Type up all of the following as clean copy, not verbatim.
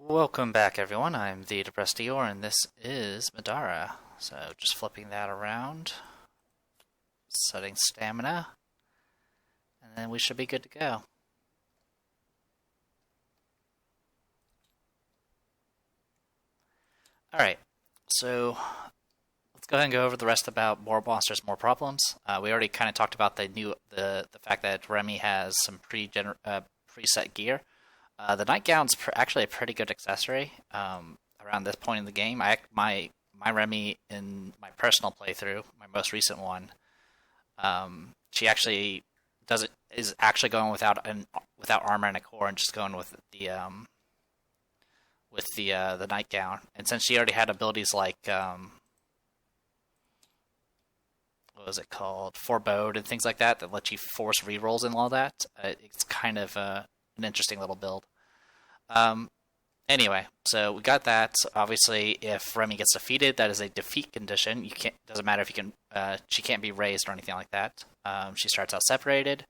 Welcome back, everyone. I'm the Depressed Eeyore, and this is Middara. So, just flipping that around, setting stamina, and then we should be good to go. Alright, so let's go ahead and go over the rest about more monsters, more problems. We already kind of talked about the fact that Remi has some preset gear. The nightgown's actually a pretty good accessory around this point in the game. My Remi in my personal playthrough, my most recent one, she actually is actually going without armor and a core and just going with the nightgown. And since she already had abilities like what was it called, Forebode and things like that let you force rerolls and all that, it's kind of an interesting little build. Anyway, so we got that. Obviously, if Remi gets defeated, that is a defeat condition. Doesn't matter if you can. She can't be raised or anything like that. She starts out separated.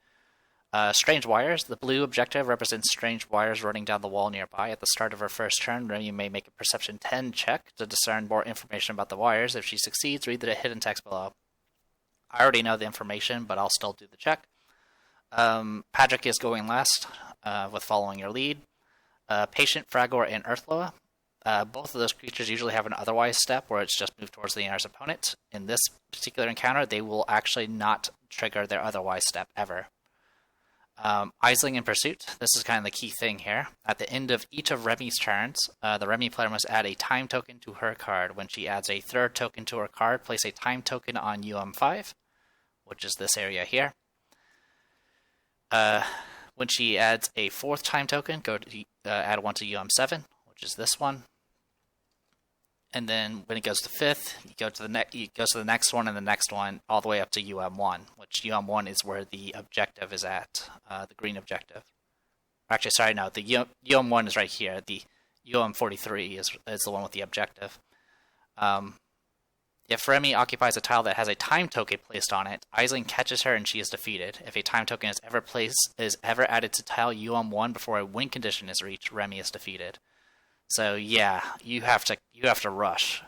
Strange wires. The blue objective represents strange wires running down the wall nearby. At the start of her first turn, Remi may make a Perception 10 check to discern more information about the wires. If she succeeds, read the hidden text below. I already know the information, but I'll still do the check. Patrick is going last with following your lead. Patient, Fragor, and Earthloa. Both of those creatures usually have an otherwise step where it's just moved towards the nearest opponent. In this particular encounter, they will actually not trigger their otherwise step ever. Aisling in Pursuit. This is kind of the key thing here. At the end of each of Remi's turns, the Remi player must add a time token to her card. When she adds a third token to her card, place a time token on UM5, which is this area here. When she adds a fourth time token, go to add one to UM7, which is this one. And then when it goes to fifth, you go to the next one and the next one, all the way up to UM1, which UM1 is where the objective is at, the green objective. Actually, sorry, no, the UM1 is right here. The UM43 is the one with the objective. If Remi occupies a tile that has a time token placed on it, Aisling catches her and she is defeated. If a time token is ever added to tile UM1 before a win condition is reached, Remi is defeated. So yeah, you have to rush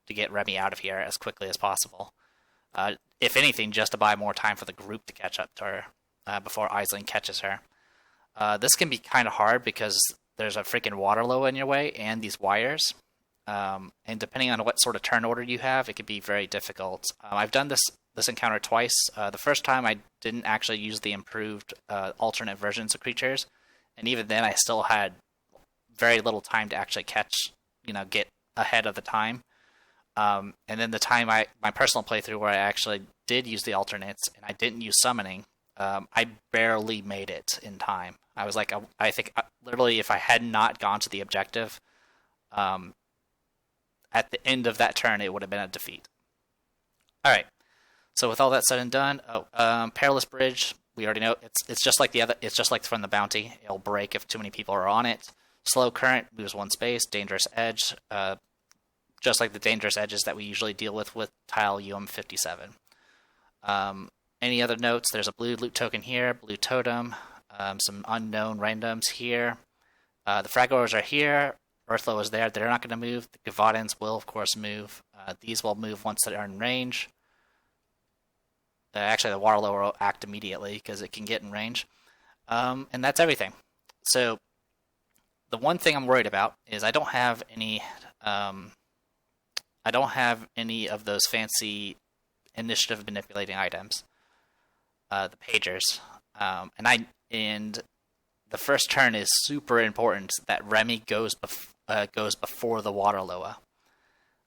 to get Remi out of here as quickly as possible. If anything, just to buy more time for the group to catch up to her before Aisling catches her. This can be kind of hard because there's a freaking Waterloo in your way and these wires. And depending on what sort of turn order you have, it can be very difficult. I've done this encounter twice. The first time I didn't actually use the improved alternate versions of creatures, and even then I still had very little time to actually get ahead of the time. And then the time my personal playthrough where I actually did use the alternates and I didn't use summoning, I barely made it in time. I was like, I think literally if I had not gone to the objective, at the end of that turn, it would have been a defeat. Alright, so with all that said and done, Perilous Bridge, we already know, it's just like it's just like from the bounty. It'll break if too many people are on it. Slow Current moves one space. Dangerous Edge, just like the dangerous edges that we usually deal with tile UM57. Any other notes? There's a blue loot token here, blue totem, some unknown randoms here. The Fragors are here. Earthloa is there. They're not going to move. The Gavadins will, of course, move. These will move once they're in range. Actually, the Waterloo will act immediately because it can get in range. And that's everything. So the one thing I'm worried about is I don't have any of those fancy initiative manipulating items, the pagers, and the first turn is super important that Remi goes before the Waterloo,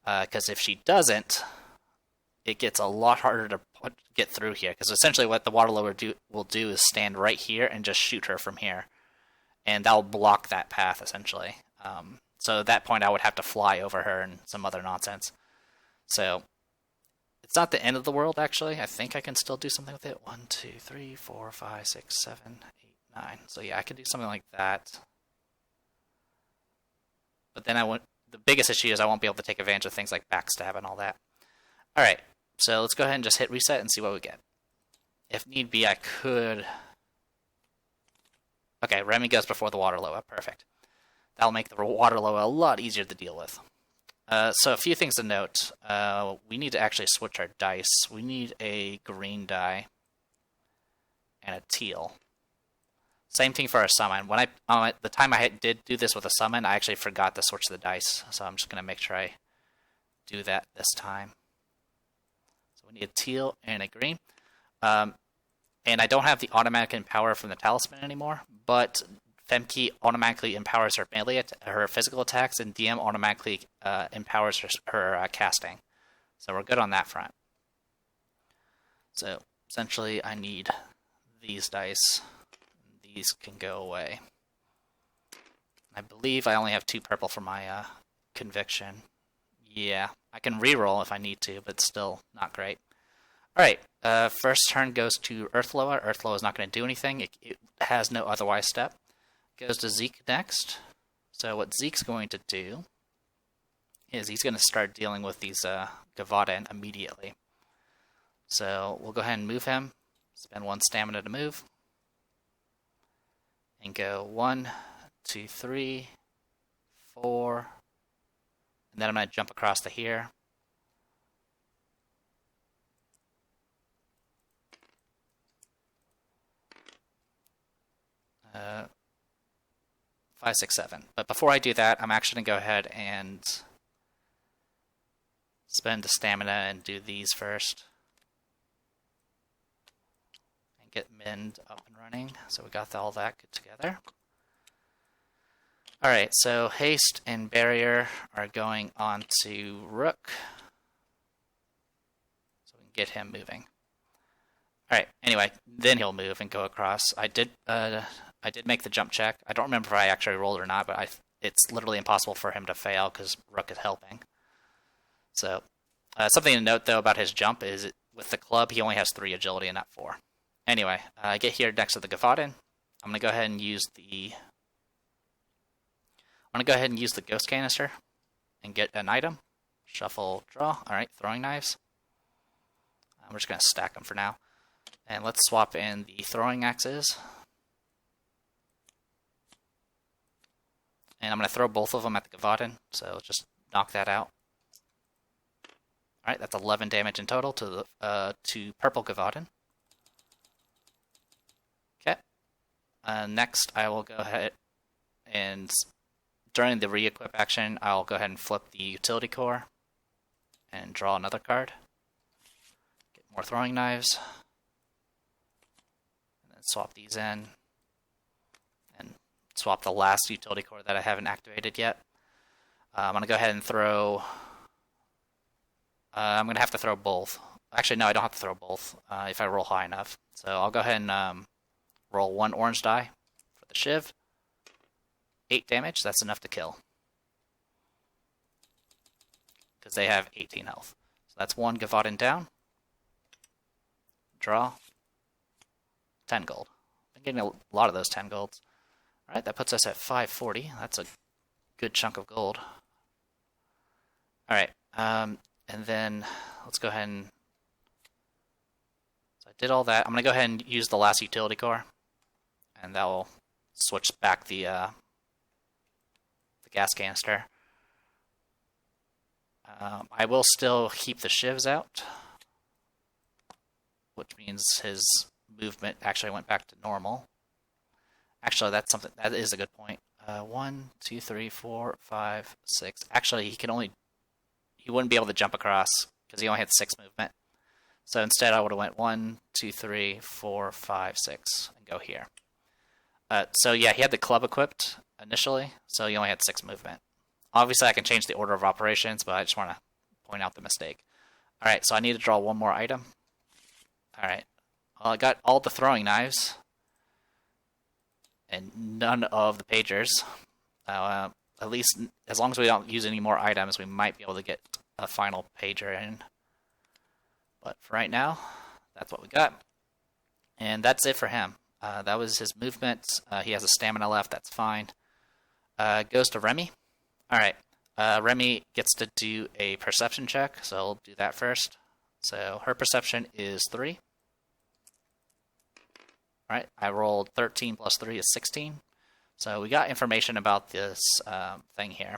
because if she doesn't, it gets a lot harder to get through here. Because essentially, what the Waterloo will do is stand right here and just shoot her from here, and that'll block that path essentially. So at that point, I would have to fly over her and some other nonsense. So it's not the end of the world. Actually, I think I can still do something with it. 1, 2, 3, 4, 5, 6, 7, 8. 9. So yeah, I could do something like that. But then the biggest issue is I won't be able to take advantage of things like backstab and all that. Alright, so let's go ahead and just hit reset and see what we get. If need be, I could... Okay, Remi goes before the Waterloo. Perfect. That'll make the water level a lot easier to deal with. So a few things to note. We need to actually switch our dice. We need a green die and a teal. Same thing for our summon. When the time I did do this with a summon, I actually forgot to switch the dice. So I'm just going to make sure I do that this time. So we need a teal and a green. And I don't have the automatic empower from the talisman anymore, but Femke automatically empowers her melee, her physical attacks, and DM automatically empowers her casting. So we're good on that front. So essentially, I need these dice. These can go away. I believe I only have 2 purple for my conviction. Yeah, I can reroll if I need to, but still not great. Alright, first turn goes to Earthloa. Earthloa is not going to do anything. It has no otherwise step. Goes to Zeke next. So what Zeke's going to do is he's going to start dealing with these Gavaden immediately. So we'll go ahead and move him. Spend 1 stamina to move. And go 1, 2, 3, 4. And then I'm going to jump across to here. 5, 6, 7. But before I do that, I'm actually going to go ahead and spend the stamina and do these first. And get Mind up and running. So we got all that good together. Alright, so Haste and Barrier are going on to Rook. So we can get him moving. Alright, anyway, then he'll move and go across. I did make the jump check. I don't remember if I actually rolled or not, but it's literally impossible for him to fail because Rook is helping. So, something to note, though, about his jump is with the club, he only has 3 agility and not 4. Anyway, I get here next to the Gavaden. I'm going to go ahead and use the Ghost Canister and get an item. Shuffle, draw. Alright, throwing knives. We're just going to stack them for now. And let's swap in the throwing axes. And I'm going to throw both of them at the Gavaden, so just knock that out. Alright, that's 11 damage in total to purple Gavaden. Okay. Next, I will go ahead and, during the re-equip action, I'll go ahead and flip the utility core and draw another card. Get more throwing knives. And then swap these in. And swap the last utility core that I haven't activated yet. I'm going to go ahead and throw... I'm going to have to throw both. Actually, no, I don't have to throw both if I roll high enough. So I'll go ahead and roll 1 orange die for the Shiv. 8 damage, that's enough to kill. Because they have 18 health. So that's 1 Gavaden down. Draw. 10 gold. I'm getting a lot of those 10 golds. Alright, that puts us at 540. That's a good chunk of gold. Alright, and then let's go ahead and... So I did all that. I'm going to go ahead and use the last utility core. And that will switch back the gas canister. I will still keep the shivs out, which means his movement actually went back to normal. Actually, that is a good point. 1, 2, 3, 4, 5, 6. Actually, he wouldn't be able to jump across because he only had 6 movement. So instead, I would have went 1, 2, 3, 4, 5, 6, and go here. So yeah, he had the club equipped initially, so he only had 6 movement. Obviously, I can change the order of operations, but I just want to point out the mistake. Alright, so I need to draw 1 more item. Alright, well, I got all the throwing knives, and none of the pagers. At least, as long as we don't use any more items, we might be able to get a final pager in. But for right now, that's what we got. And that's it for him. That was his movement. He has a stamina left, that's fine. Goes to Remi. Alright, Remi gets to do a perception check, so I'll do that first. So her perception is 3. Alright, I rolled 13 plus 3 is 16. So we got information about this thing here.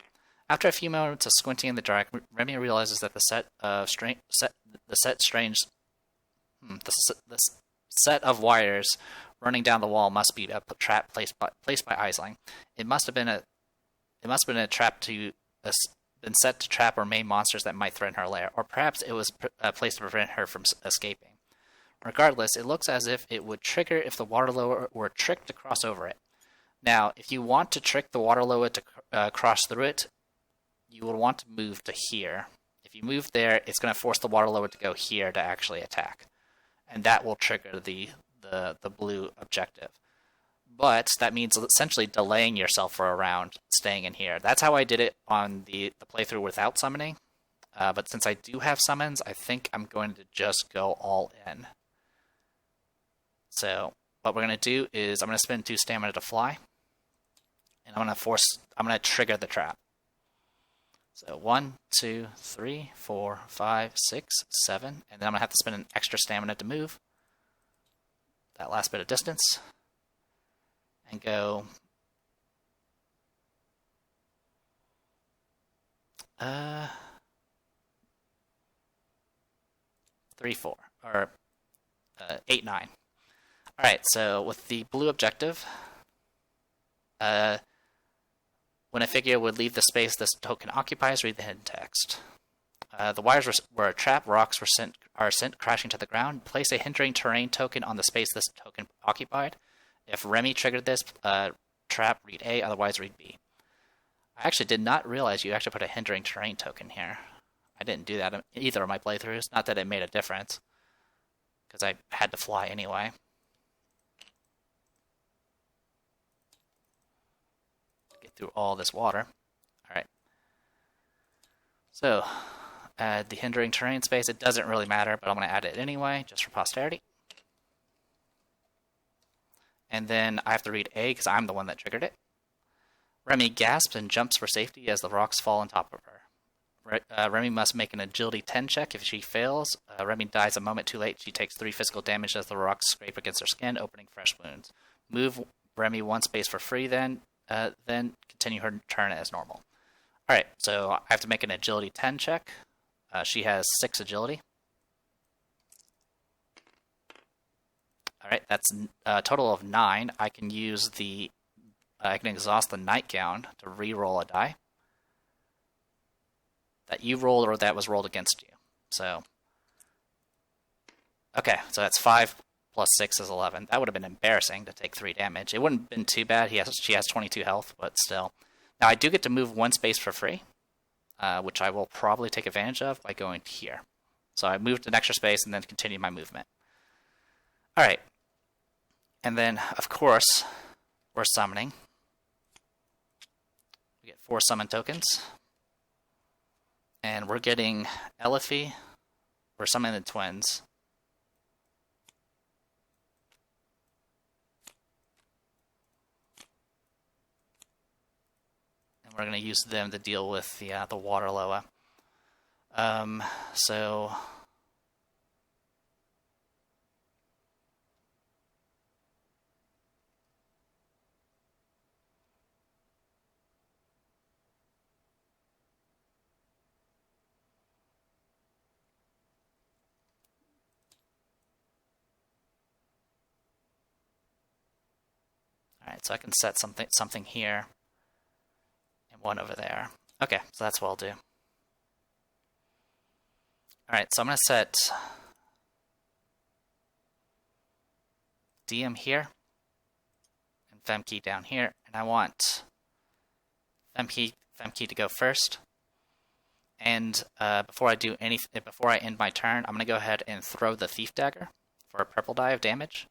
After a few moments of squinting in the dark, Remi realizes that the set of wires running down the wall must be a trap placed by Aisling. It must have been a trap been set to trap or maim monsters that might threaten her lair, or perhaps it was placed to prevent her from escaping. Regardless, it looks as if it would trigger if the water lower were tricked to cross over it. Now, if you want to trick the water lower to cross through it, you will want to move to here. If you move there, it's going to force the water lower to go here to actually attack. And that will trigger the blue objective. But that means essentially delaying yourself for a round, staying in here. That's how I did it on the playthrough without summoning. But since I do have summons, I think I'm going to just go all in. So what we're going to do is I'm going to spend 2 stamina to fly. And I'm going to trigger the trap. So 1, 2, 3, 4, 5, 6, 7. And then I'm going to have to spend an extra stamina to move that last bit of distance. And go 3, 4, or 8, 9. Alright, so with the blue objective, when a figure would leave the space this token occupies, read the hidden text. The wires were a trap, rocks are sent crashing to the ground. Place a hindering terrain token on the space this token occupied. If Remi triggered this trap, read A, otherwise read B. I actually did not realize you actually put a hindering terrain token here. I didn't do that in either of my playthroughs. Not that it made a difference, because I had to fly anyway. Get through all this water. Alright. So, add the hindering terrain space. It doesn't really matter, but I'm going to add it anyway, just for posterity. And then I have to read A because I'm the one that triggered it. Remi gasps and jumps for safety as the rocks fall on top of her. Remi must make an agility 10 check. If she fails, Remi dies a moment too late. She takes 3 physical damage as the rocks scrape against her skin, opening fresh wounds. Move Remi 1 space for free, then continue her turn as normal. Alright, so I have to make an agility 10 check. She has 6 agility. Alright, that's a total of 9. I can exhaust the nightgown to re-roll a die that you rolled or that was rolled against you. So, okay, so that's 5 plus 6 is 11. That would have been embarrassing to take 3 damage. It wouldn't have been too bad. She has 22 health, but still. Now, I do get to move 1 space for free, which I will probably take advantage of by going here. So I moved an extra space and then continued my movement. Alright. And then, of course, we're summoning. We get 4 summon tokens. And we're getting Elifie. We're summoning the twins. And we're going to use them to deal with the water loa. So... Alright, so I can set something here and 1 over there. Okay, so that's what I'll do. Alright, so I'm going to set DM here and Femke down here, and I want Femke to go first. And before I end my turn, I'm going to go ahead and throw the Thief Dagger for a purple die of damage.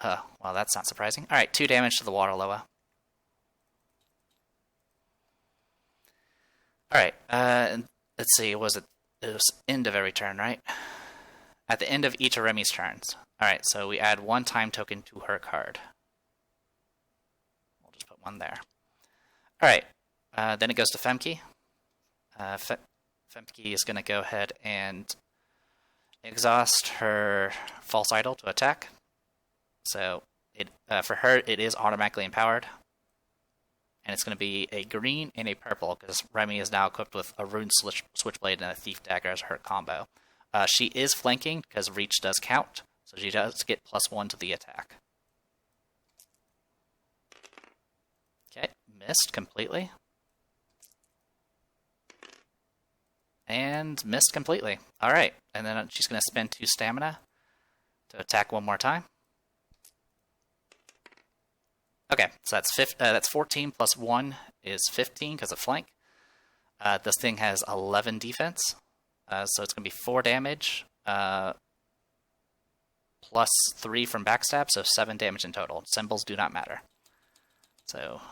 Well, that's not surprising. Alright, 2 damage to the water loa. Alright, let's see, it was end of every turn, right? At the end of each of Remi's turns. Alright, so we add 1 time token to her card. We'll just put 1 there. Alright, then it goes to Femke. Femke is going to go ahead and exhaust her False Idol to attack. So for her, it is automatically empowered. And it's going to be a green and a purple, because Remi is now equipped with a Rune Switchblade and a Thief Dagger as her combo. She is flanking, because Reach does count, so she does get +1 to the attack. Okay, missed completely. And missed completely. Alright, and then she's going to spend 2 stamina to attack one more time. Okay, so that's 14 plus 1 is 15 because of flank. This thing has 11 defense, so it's going to be 4 damage, plus 3 from backstab, so 7 damage in total. Symbols do not matter. So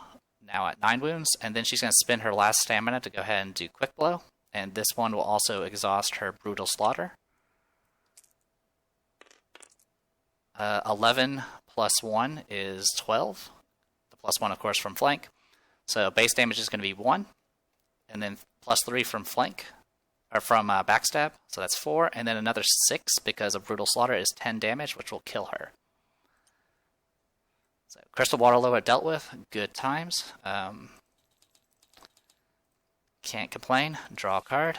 now at 9 wounds, and then she's going to spend her last stamina to go ahead and do Quick Blow, and this one will also exhaust her Brutal Slaughter. 11 plus 1 is 12. The plus 1, of course, from flank. So base damage is going to be 1, and then plus 3 from flank, or from backstab, so that's 4, and then another 6 because of Brutal Slaughter is 10 damage, which will kill her. So Crystal Waterlily dealt with, good times. Can't complain. Draw a card.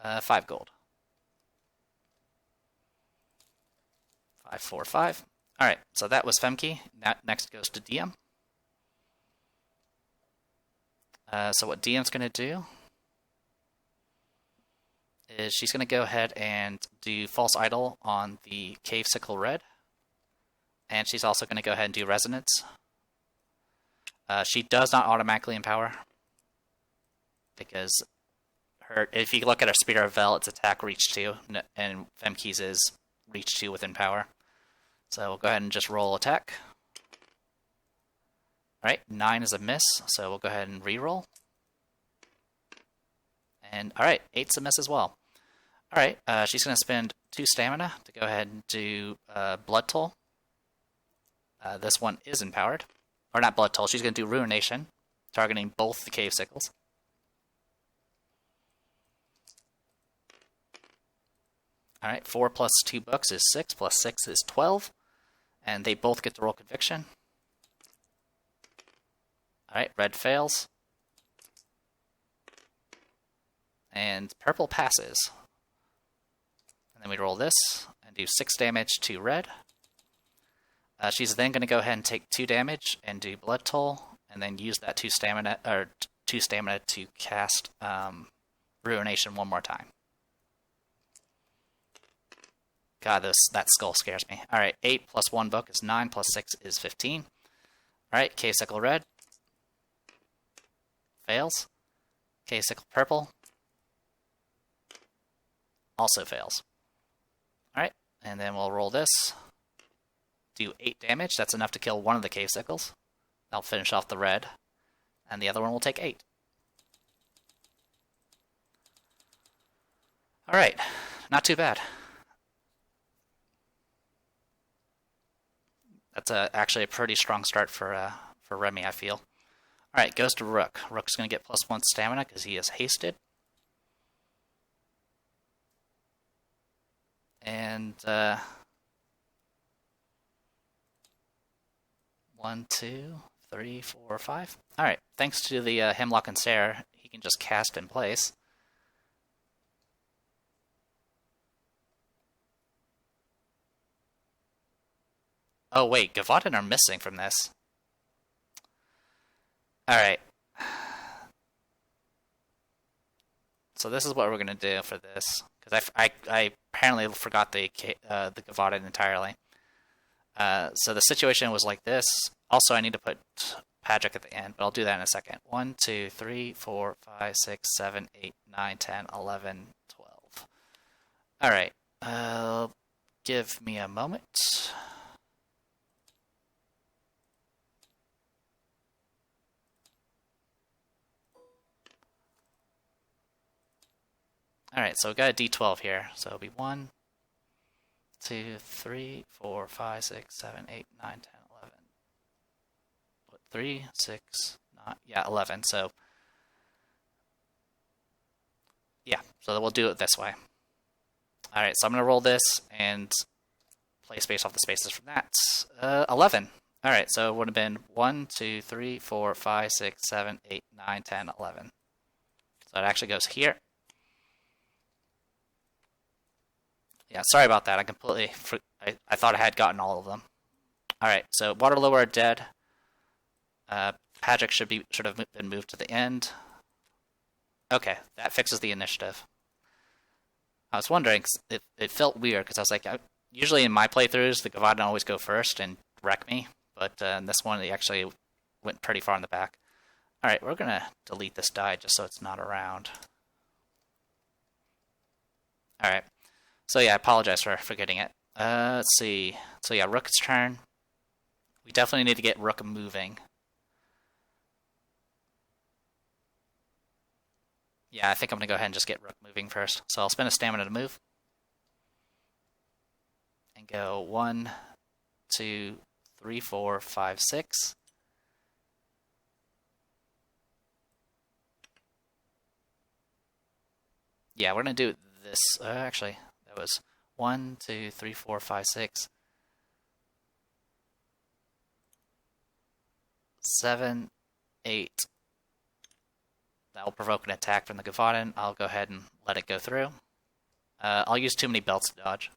5 gold. 5, 4, 5. Alright, so that was Femke. Next goes to DM. So what DM's going to do is she's going to go ahead and do False Idol on the Cave Sickle Red. And she's also going to go ahead and do Resonance. She does not automatically empower, because if you look at her Spear of Vel, it's attack reach 2, and Femke's is reach 2 with empower. So we'll go ahead and just roll attack. Alright, 9 is a miss, so we'll go ahead and re-roll. And alright, 8's a miss as well. Alright, she's going to spend 2 stamina to go ahead and do Blood Toll. This one is empowered. Or not Blood Toll, she's going to do Ruination, targeting both the Cave Sickles. Alright, 4 plus 2 books is 6, plus 6 is 12. And they both get to roll Conviction. Alright, red fails. And purple passes. And then we roll this and do 6 damage to red. She's then going to go ahead and take 2 damage and do Blood Toll, and then use that 2 stamina to cast Ruination one more time. God, that skull scares me. Alright, 8 plus 1 book is 9, plus 6 is 15. Alright, Cave Sickle Red. Fails. Cave Sickle Purple. Also fails. Alright, and then we'll roll this. Do 8 damage. That's enough to kill one of the Cave Sickles. That'll finish off the red. And the other one will take 8. Alright, not too bad. That's actually a pretty strong start for Remi, I feel. Alright, goes to Rook. Rook's going to get +1 stamina because he is hasted. And 1, 2, 3, 4, 5. Alright, thanks to the Hemlock and Stare, he can just cast in place. Oh wait, Gavaden are missing from this. Alright. So this is what we're going to do for this. Because I apparently forgot the Gavaden entirely. So the situation was like this. Also, I need to put Patrick at the end, but I'll do that in a second. 1, 2, 3, 4, 5, 6, 7, 8, 9, 10, 11, 12. Alright. Give me a moment. Alright, so we've got a D12 here. So it'll be 1, 2, 3, 4, 5, 6, 7, 8, 9, 10, 11. 3, 6, 9, yeah, 11. So, yeah, so we'll do it this way. Alright, so I'm going to roll this and play space off the spaces from that. 11. Alright, so it would have been 1, 2, 3, 4, 5, 6, 7, 8, 9, 10, 11. So it actually goes here. Yeah, sorry about that. I thought I had gotten all of them. Alright, so Waterloo are dead. Patrick should have been moved to the end. Okay, that fixes the initiative. I was wondering, it felt weird, because I was like, usually in my playthroughs, the Gavadan always go first and wreck me, but in this one, they actually went pretty far in the back. Alright, we're going to delete this die just so it's not around. Alright, so yeah, I apologize for forgetting it. Let's see. So yeah, Rook's turn. We definitely need to get Rook moving. Yeah, I think I'm going to go ahead and just get Rook moving first. So I'll spend a stamina to move. And go 1, 2, 3, 4, 5, 6. Yeah, we're going to do this. Actually, that was 1, 2, 3, 4, 5, 6. 7, 8. That will provoke an attack from the Gavadan. I'll go ahead and let it go through. I'll use too many belts to dodge.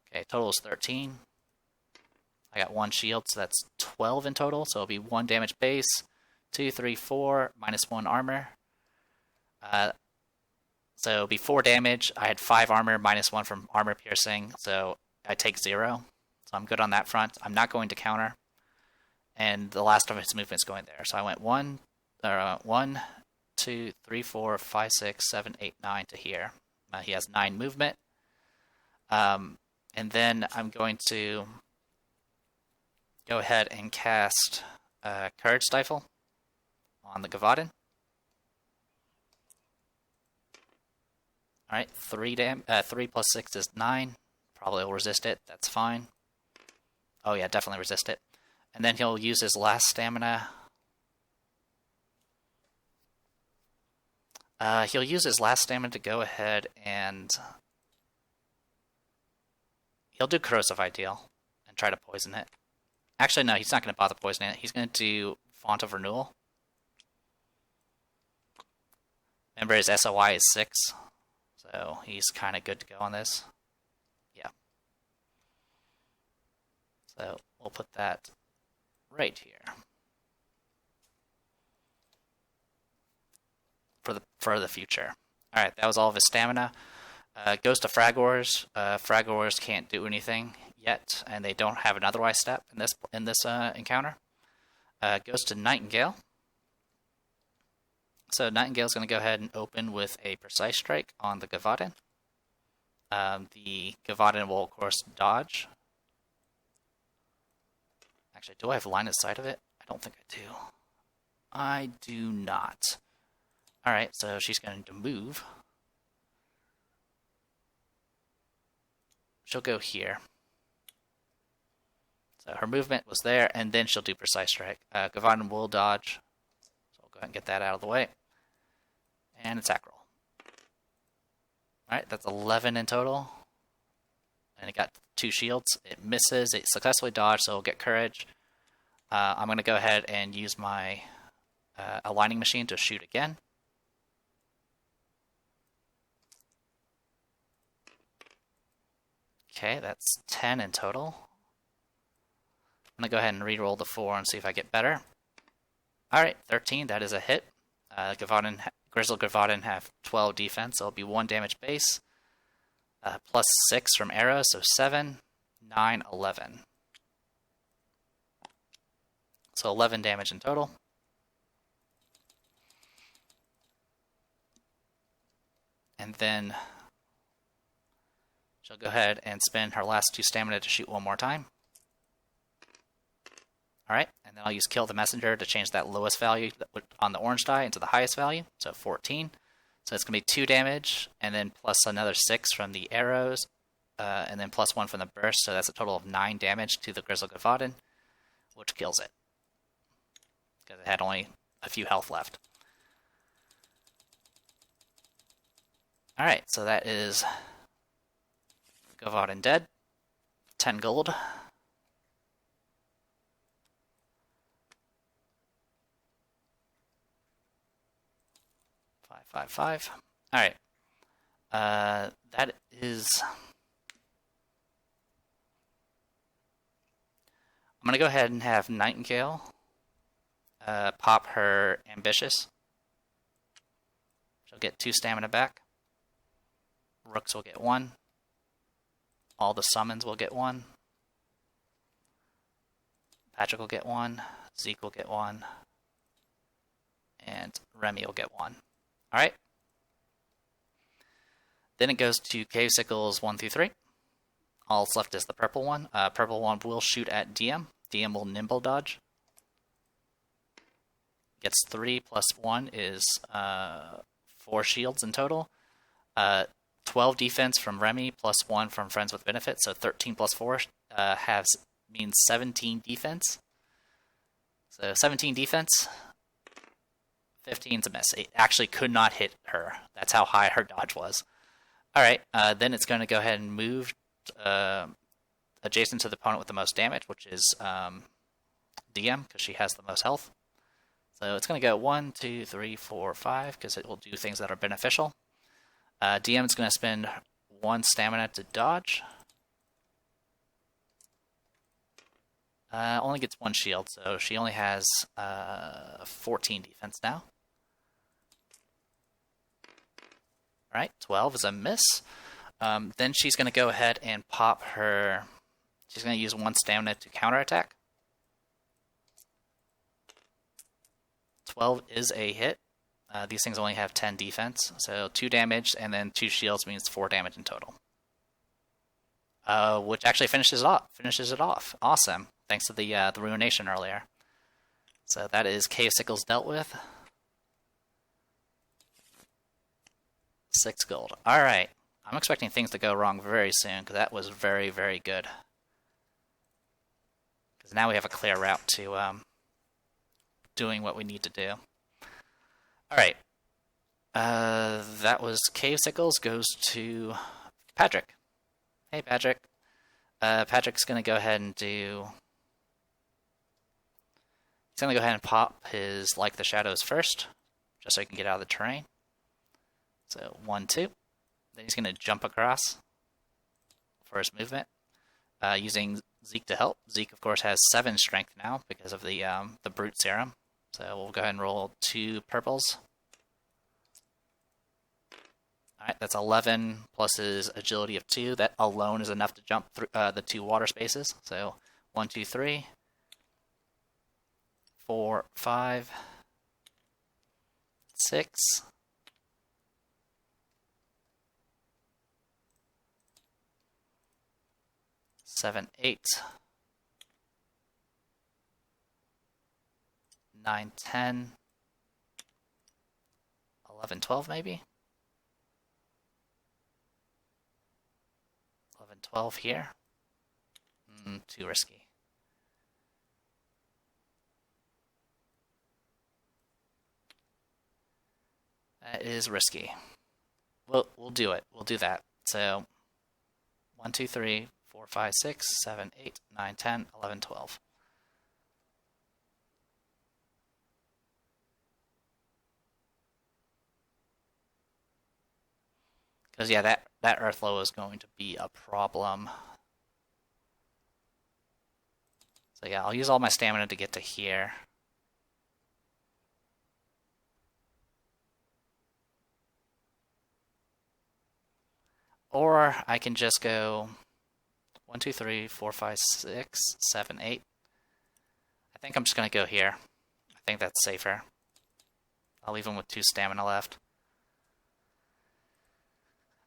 Okay, total is 13. I got 1 shield, so that's 12 in total. So it'll be 1 damage base, 2, 3, 4, minus 1 armor. So it'll be 4 damage. I had 5 armor, minus 1 from armor piercing, so I take 0. So I'm good on that front. I'm not going to counter. And the last of its movement is going there. So I went 1, 2, 3, 4, 5, 6, 7, 8, 9 to here. He has 9 movement. And then I'm going to go ahead and cast Courage Stifle on the Gavadan. Alright, 3 plus 6 is 9. Probably will resist it. That's fine. Oh yeah, definitely resist it. And then he'll use his last stamina. He'll use his last stamina to go ahead and... He'll do Corrosive Ideal and try to poison it. Actually, no, he's not going to bother poisoning it. He's going to do Font of Renewal. Remember, his SOI is 6, so he's kind of good to go on this. Yeah. So we'll put that right here for the future. All right, that was all of his stamina. Goes to Fragors. Fragors can't do anything yet, and they don't have an otherwise step in this encounter. Goes to Nightingale. So Nightingale's going to go ahead and open with a Precise Strike on the Gavadan. The Gavadan will, of course, dodge. Actually, do I have line of sight of it? I don't think I do. I do not. Alright, so she's going to move. She'll go here. So her movement was there, and then she'll do Precise Strike. Gavadan will dodge. So we'll go ahead and get that out of the way. And attack roll. Alright, that's 11 in total. And it got 2 shields. It misses. It successfully dodged, so it'll get Courage. I'm going to go ahead and use my aligning machine to shoot again. Okay, that's 10 in total. I'm going to go ahead and re-roll the 4 and see if I get better. Alright, 13, that is a hit. Grizzled Gavadan have 12 defense, so it'll be 1 damage base. Plus 6 from arrows, so 7, 9, 11. So 11 damage in total. And then she'll go ahead and spend her last 2 stamina to shoot 1 more time. Alright, and then I'll use Kill the Messenger to change that lowest value on the orange die into the highest value, so 14. So it's going to be 2 damage, and then plus another 6 from the arrows, and then plus 1 from the burst, so that's a total of 9 damage to the Grizzled Gavadan, which kills it. Because it had only a few health left. Alright, so that is Govad and Dead. 10 gold. 555. Alright. That is... I'm going to go ahead and have Nightingale pop her Ambitious. She'll get 2 stamina back. Rooks will get 1. All the summons will get 1. Patrick will get 1. Zeke will get 1. And Remi will get 1. Alright. Then it goes to Cave Sickles 1 through 3. All that's left is the purple one. Purple one will shoot at DM. DM will nimble dodge. Gets 3 plus 1 is 4 shields in total. 12 defense from Remi plus 1 from Friends with Benefit. So 13 plus 4 means 17 defense. So 17 defense. 15's a miss. It actually could not hit her. That's how high her dodge was. Alright, then it's going to go ahead and move adjacent to the opponent with the most damage, which is DM, because she has the most health. So it's going to go 1, 2, 3, 4, 5, because it will do things that are beneficial. DM is going to spend 1 stamina to dodge. Only gets 1 shield, so she only has 14 defense now. Alright, 12 is a miss. Then she's going to go ahead and pop her... She's going to use 1 stamina to counterattack. 12 is a hit. These things only have 10 defense, so 2 damage and then 2 shields means 4 damage in total. Which actually finishes it off. Awesome. Thanks to the Ruination earlier. So that is Cave Sickles dealt with. 6 gold. Alright. I'm expecting things to go wrong very soon, because that was very, very good. Because now we have a clear route to doing what we need to do. Alright. That was Cave Sickles, goes to Patrick. Hey, Patrick. Patrick's going to go ahead and do... He's going to go ahead and pop his Like the Shadows first, just so he can get out of the terrain. So 1, 2. Then he's going to jump across for his movement, using Zeke to help. Zeke, of course, has 7 strength now because of the Brute Serum. So we'll go ahead and roll 2 purples. Alright, that's 11 plus his agility of 2. That alone is enough to jump through the 2 water spaces. So 1, 2, 3, 4, 5, 6, 7, 8, 9, 10, 11, 12 maybe? 11, 12 here? Too risky. That is risky. We'll do it. We'll do that. So 1, 2, 3, 4, 5, 6, 7, 8, 9, 10, 11, 12. Because, yeah, that Earthlow is going to be a problem. So, yeah, I'll use all my stamina to get to here. Or I can just go 1, 2, 3, 4, 5, 6, 7, 8. I think I'm just going to go here. I think that's safer. I'll leave him with 2 stamina left.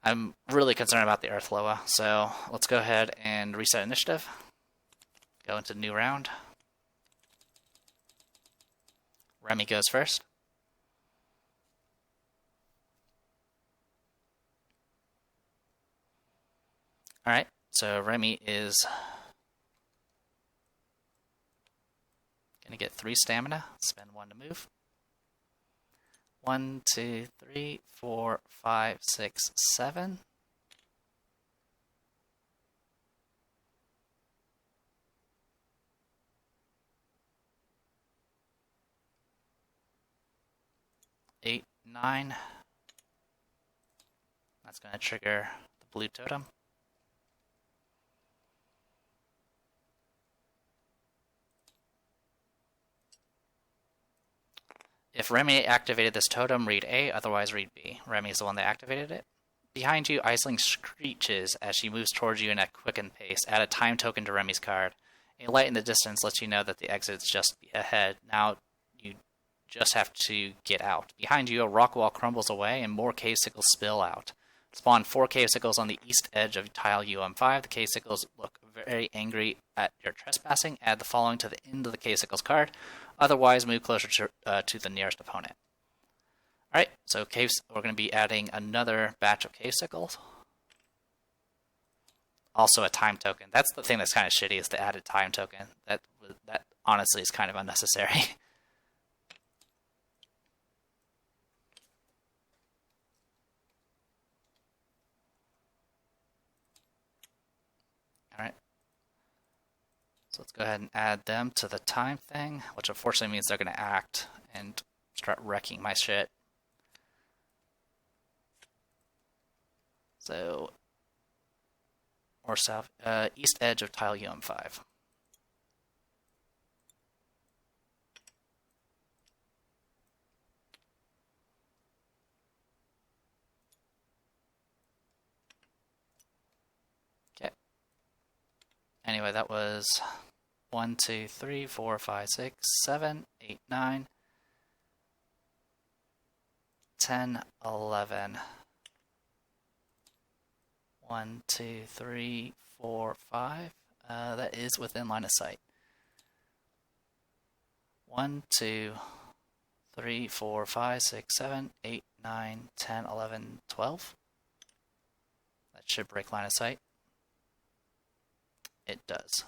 I'm really concerned about the Earthloa, so let's go ahead and reset initiative. Go into new round. Remi goes first. Alright, so Remi is going to get 3 stamina, spend 1 to move. 1, 2, 3, 4, 5, 6, 7. Eight, 9. That's going to trigger the blue totem. If Remi activated this totem, read A, otherwise read B. Remi is the one that activated it. Behind you, Aisling screeches as she moves towards you in a quickened pace. Add a time token to Remi's card. A light in the distance lets you know that the exit is just ahead. Now you just have to get out. Behind you, a rock wall crumbles away and more cave sickles spill out. Spawn 4 cave sickles on the east edge of tile UM5. The cave sickles look very angry at your trespassing. Add the following to the end of the cave sickles card. Otherwise, move closer to the nearest opponent. Alright, so caves, we're going to be adding another batch of cave sickles. Also a time token. That's the thing that's kind of shitty, is the added time token. That honestly is kind of unnecessary. Alright. So let's go ahead and add them to the time thing, which unfortunately means they're going to act and start wrecking my shit. So, or south, east edge of tile UM5. Okay. Anyway, that was 1, 2, 3, 4, 5, 6, 7, 8, 9, 10, 11. 1, 2, 3, 4, 5. That is within line of sight. 1, 2, 3, 4, 5, 6, 7, 8, 9, 10, 11, 12. That should break line of sight. It does.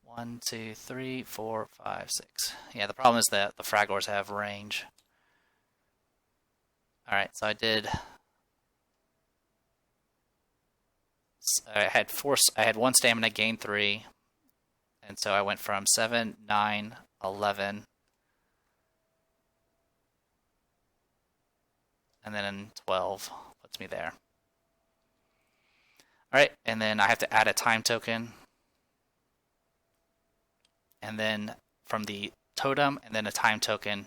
1, 2, 3, 4, 5, 6. Yeah, the problem is that the Fragors have range. Alright, so I had 1 stamina, gain 3, and so I went from 7, 9, 11, and then 12 puts me there. Alright, and then I have to add a time token, and then from the totem, and then a time token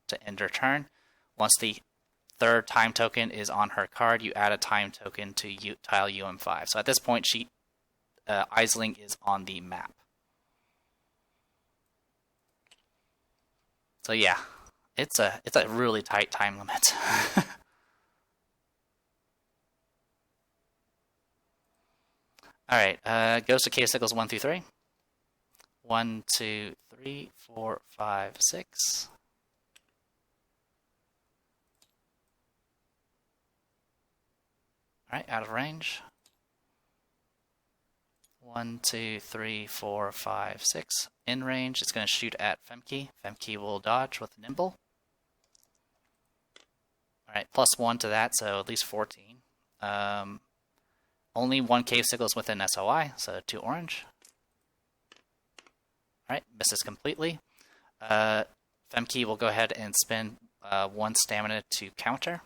to end her turn. Once the third time token is on her card, you add a time token to tile UM5. So at this point, Aisling is on the map. So yeah, it's a really tight time limit. Alright, goes to cave sickles 1 through 3. 1, 2, 3, 4, 5, 6. Alright, out of range. 1, 2, 3, 4, 5, 6. In range, it's going to shoot at Femke. Femke will dodge with Nimble. Alright, plus 1 to that, so at least 14. Only 1 cave sickle is within SOI, so 2 orange. Alright, misses completely. Femke will go ahead and spend 1 stamina to counter.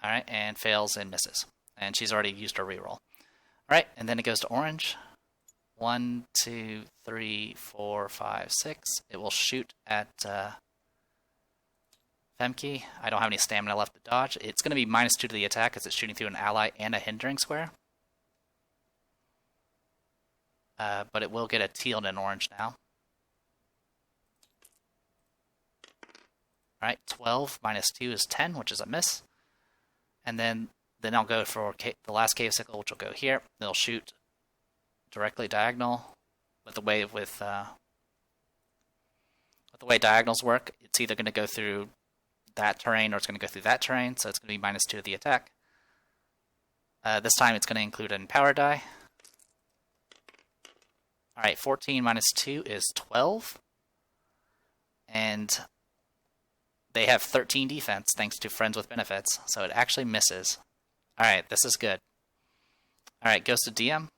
Alright, and fails and misses. And she's already used her reroll. Alright, and then it goes to orange. 1, 2, 3, 4, 5, 6. It will shoot at Femke. I don't have any stamina left to dodge. It's going to be -2 to the attack because it's shooting through an ally and a hindering square. But it will get a teal and an orange now. Alright, 12 -2 is 10, which is a miss. And then I'll go for the last cave sickle, which will go here. They'll shoot directly diagonal. With the way diagonals work, it's either going to go through that terrain or it's going to go through that terrain, so it's going to be -2 to the attack. This time it's going to include an empower die. Alright, 14 minus 2 is 12. And they have 13 defense thanks to Friends with Benefits, so it actually misses. Alright, this is good. Alright, goes to DM.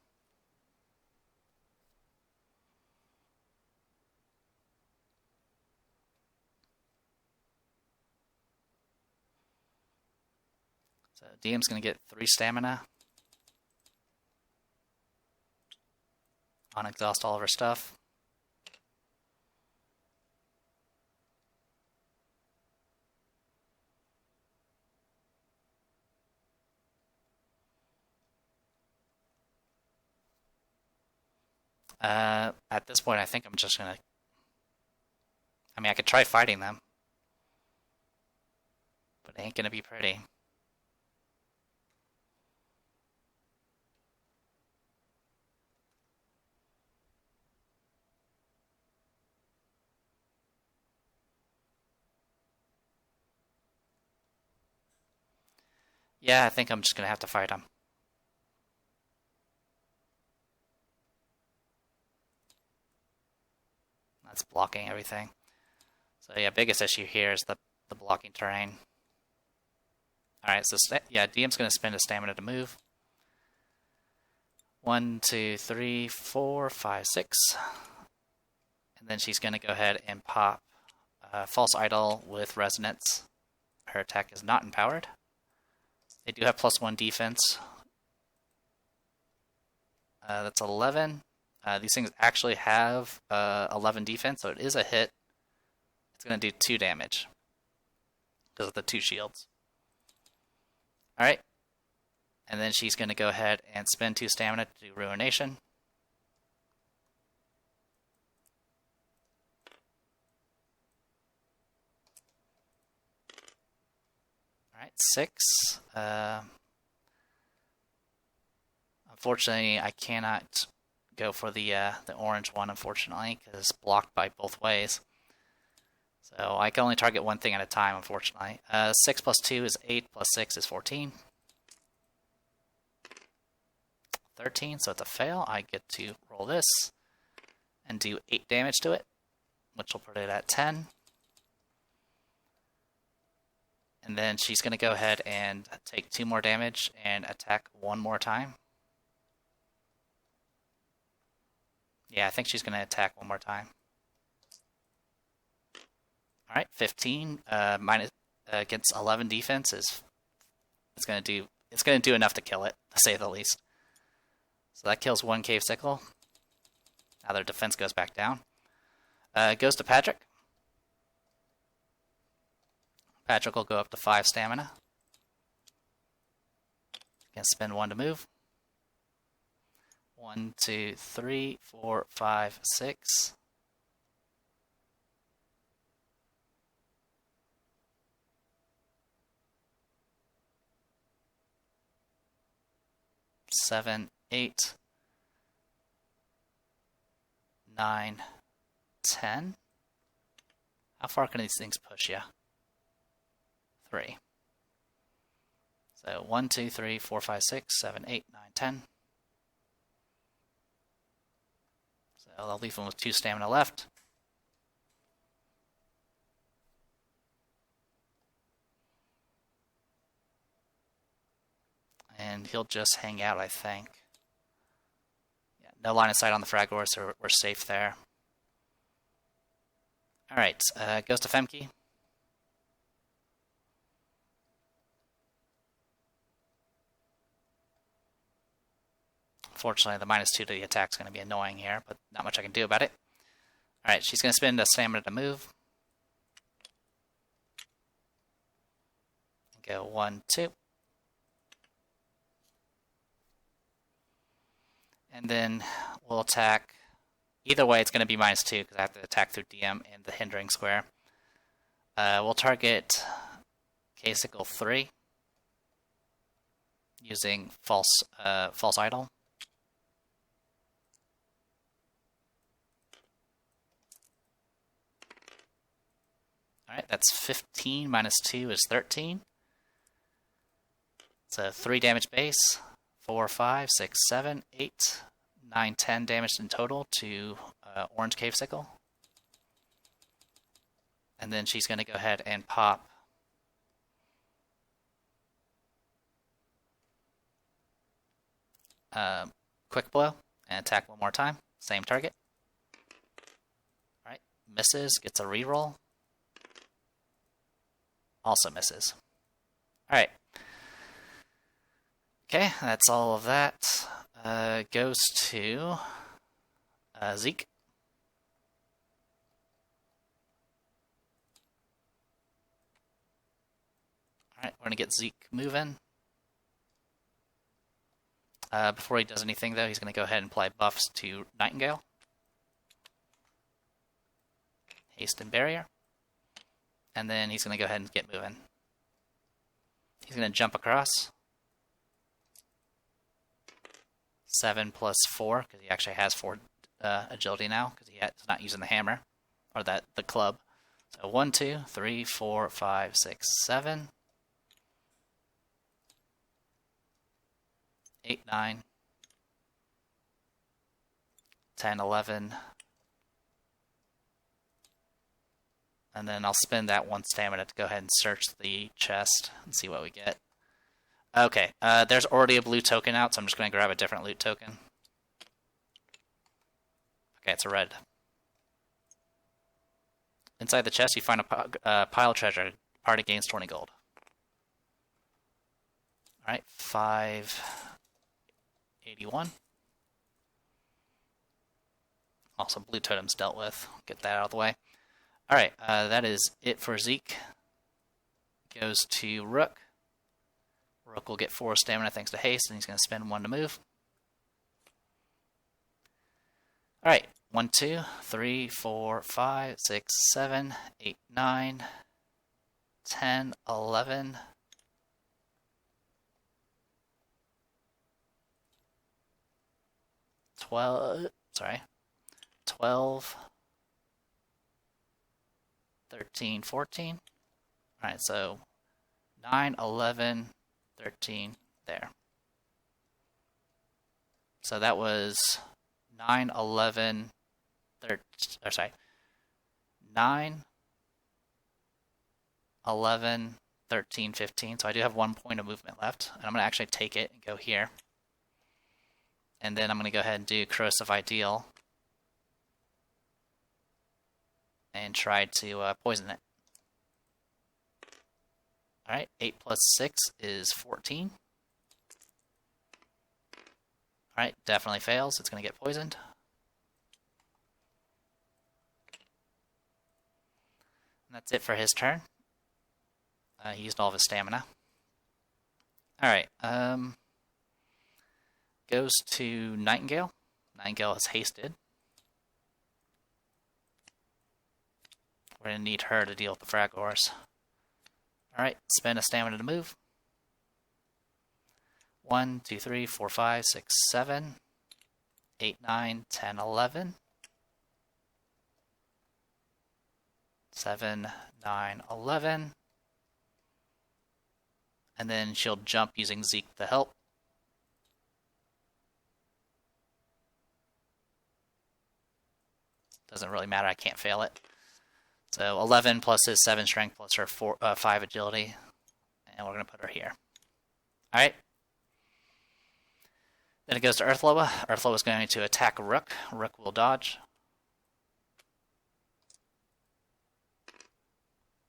So DM's going to get 3 stamina. Unexhaust all of her stuff. At this point, I think I'm just going to... I mean, I could try fighting them. But it ain't going to be pretty. Yeah, I think I'm just going to have to fight him. That's blocking everything. So yeah, biggest issue here is the blocking terrain. Alright, so yeah, DM's going to spend his stamina to move. 1, 2, 3, 4, 5, 6. And then she's going to go ahead and pop False Idol with Resonance. Her attack is not empowered. They do have +1 defense. That's 11. These things actually have 11 defense, so it is a hit. It's going to do 2 damage because of the 2 shields. Alright. And then she's going to go ahead and spend 2 stamina to do Ruination. Alright, 6. Unfortunately, I cannot go for the orange one, unfortunately, because it's blocked by both ways. So I can only target one thing at a time, unfortunately. 6 plus 2 is 8, plus 6 is 14. 13, so it's a fail. I get to roll this and do 8 damage to it, which will put it at 10. And then she's going to go ahead and take 2 more damage and attack 1 more time. Yeah, I think she's going to attack 1 more time. Alright, 15 minus against 11 defense is it's going to do enough to kill it, to say the least. So that kills 1 Cave Sickle. Now their defense goes back down. Goes to Patrick. Patrick will go up to 5 stamina. Gonna spend 1 to move. 1, 2, 3, 4, 5, 6. Seven, 8, 9, 10. How far can these things push you? 3. So 1, 2, 3, 4, 5, 6, 7, 8, 9, 10. So I'll leave him with 2 stamina left. And he'll just hang out, I think. Yeah, no line of sight on the Fragor, so we're safe there. Alright, goes to Femke. Unfortunately, the -2 to the attack is going to be annoying here, but not much I can do about it. Alright, she's going to spend a stamina to move. Go 1, 2. And then we'll attack. Either way, it's going to be -2 because I have to attack through DM and the hindering square. We'll target K-Sickle 3 using False Idol. Alright, that's 15 minus 2 is 13. It's a 3 damage base. 4, 5, 6, 7, 8, 9, 10 damage in total to Orange Cave Sickle. And then she's going to go ahead and pop Quick Blow and attack one more time. Same target. Alright, misses, gets a reroll. Also misses. Alright. Okay, that's all of that. Goes to Zeke. Alright, we're going to get Zeke moving. Before he does anything, though, he's going to go ahead and apply buffs to Nightingale. Haste and Barrier. And then he's going to go ahead and get moving. He's going to jump across. 7 plus 4, because he actually has 4 agility now, because he's not using the hammer, or the club. So 1, 2, 3, 4, 5, 6, 7. 8, 9, 10, 11, and then I'll spend that 1 stamina to go ahead and search the chest and see what we get. Okay, there's already a blue token out, so I'm just going to grab a different loot token. Okay, it's a red. Inside the chest, you find a pile of treasure. Party gains 20 gold. Alright, 581. Also, blue totem's dealt with. Get that out of the way. Alright, that is it for Zeke. Goes to Rook. Rook will get 4 stamina thanks to haste, and he's going to spend 1 to move. Alright, 1, 2, 3, 4, 5, 6, 7, 8, 9, 10, 11, 12, 13, 14. Alright, so 9, 11, 13, there. So that was 9, 11, 9, 11, 13, 15. So I do have 1 point of movement left. And I'm going to actually take it and go here. And then I'm going to go ahead and do Corrosive Ideal. And try to poison it. Alright, 8 plus 6 is 14. Alright, definitely fails. It's going to get poisoned. And that's it for his turn. He used all of his stamina. Alright, goes to Nightingale. Nightingale is hasted. We're going to need her to deal with the Fragors. Alright, spend a stamina to move. 1, 2, 3, 4, 5, 6, 7, 8, 9, 10, 11. 7, 9, 11. And then she'll jump using Zeke to help. Doesn't really matter, I can't fail it. So 11 plus his 7 strength plus her 5 agility. And we're going to put her here. Alright. Then it goes to Earthloa. Earthloa is going to attack Rook. Rook will dodge.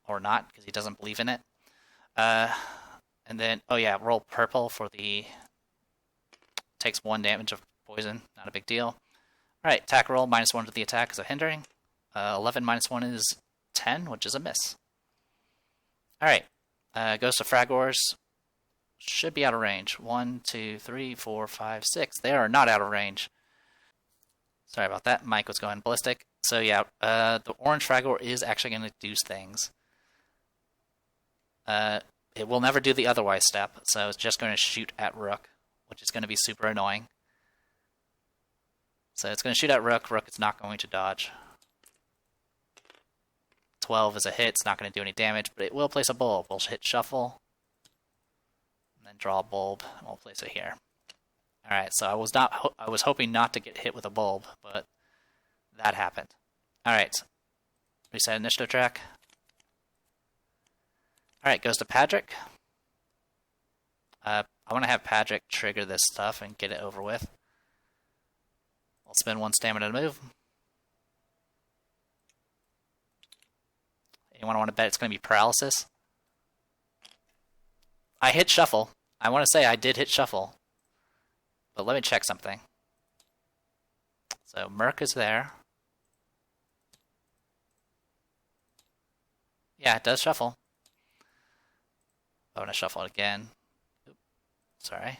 Or not, because he doesn't believe in it. And then, oh yeah, roll purple for the... Takes 1 damage of poison. Not a big deal. Alright, attack roll. -1 to the attack is a hindering. 11 -1 is 10, which is a miss. Alright, goes to Fragors. Should be out of range. 1, 2, 3, 4, 5, 6. They are not out of range. Sorry about that. Mike was going ballistic. So yeah, the orange Fragor is actually going to do things. It will never do the otherwise step, so it's just going to shoot at Rook, which is going to be super annoying. So it's going to shoot at Rook. Rook is not going to dodge. 12 is a hit. It's not going to do any damage, but it will place a bulb. We'll hit shuffle. And then draw a bulb, and we'll place it here. Alright, so I was hoping not to get hit with a bulb, but that happened. Alright. Reset initiative track. Alright, goes to Patrick. I want to have Patrick trigger this stuff and get it over with. I'll spend 1 stamina to move. Anyone want to bet it's going to be Paralysis? I hit Shuffle. I want to say I did hit Shuffle. But let me check something. So Merc is there. Yeah, it does Shuffle. I want to shuffle it again. Oops, sorry.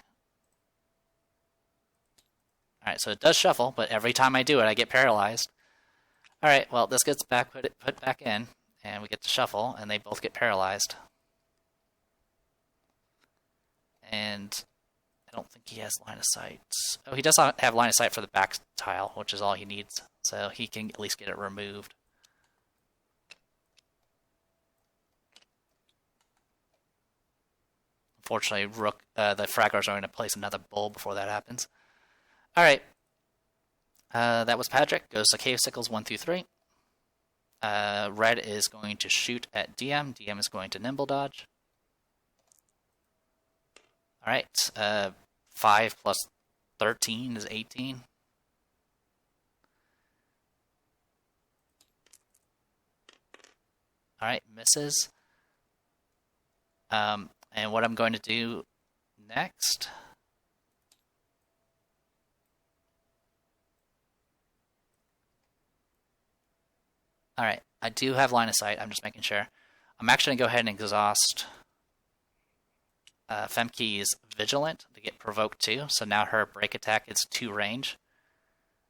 Alright, so it does shuffle, but every time I do it, I get paralyzed. Alright, well, this gets put back in, and we get to shuffle, and they both get paralyzed. And I don't think he has line of sight. Oh, he does not have line of sight for the back tile, which is all he needs. So he can at least get it removed. Unfortunately, Rook, the Fraggers are going to place another bull before that happens. Alright. That was Patrick. Goes to Cave Sickles 1 through 3. Red is going to shoot at DM. DM is going to Nimble Dodge. Alright. 5 plus 13 is 18. Alright, misses. And what I'm going to do next... Alright, I do have line of sight, I'm just making sure. I'm actually going to go ahead and exhaust Femke's Vigilant to get provoked too, so now her break attack is 2 range.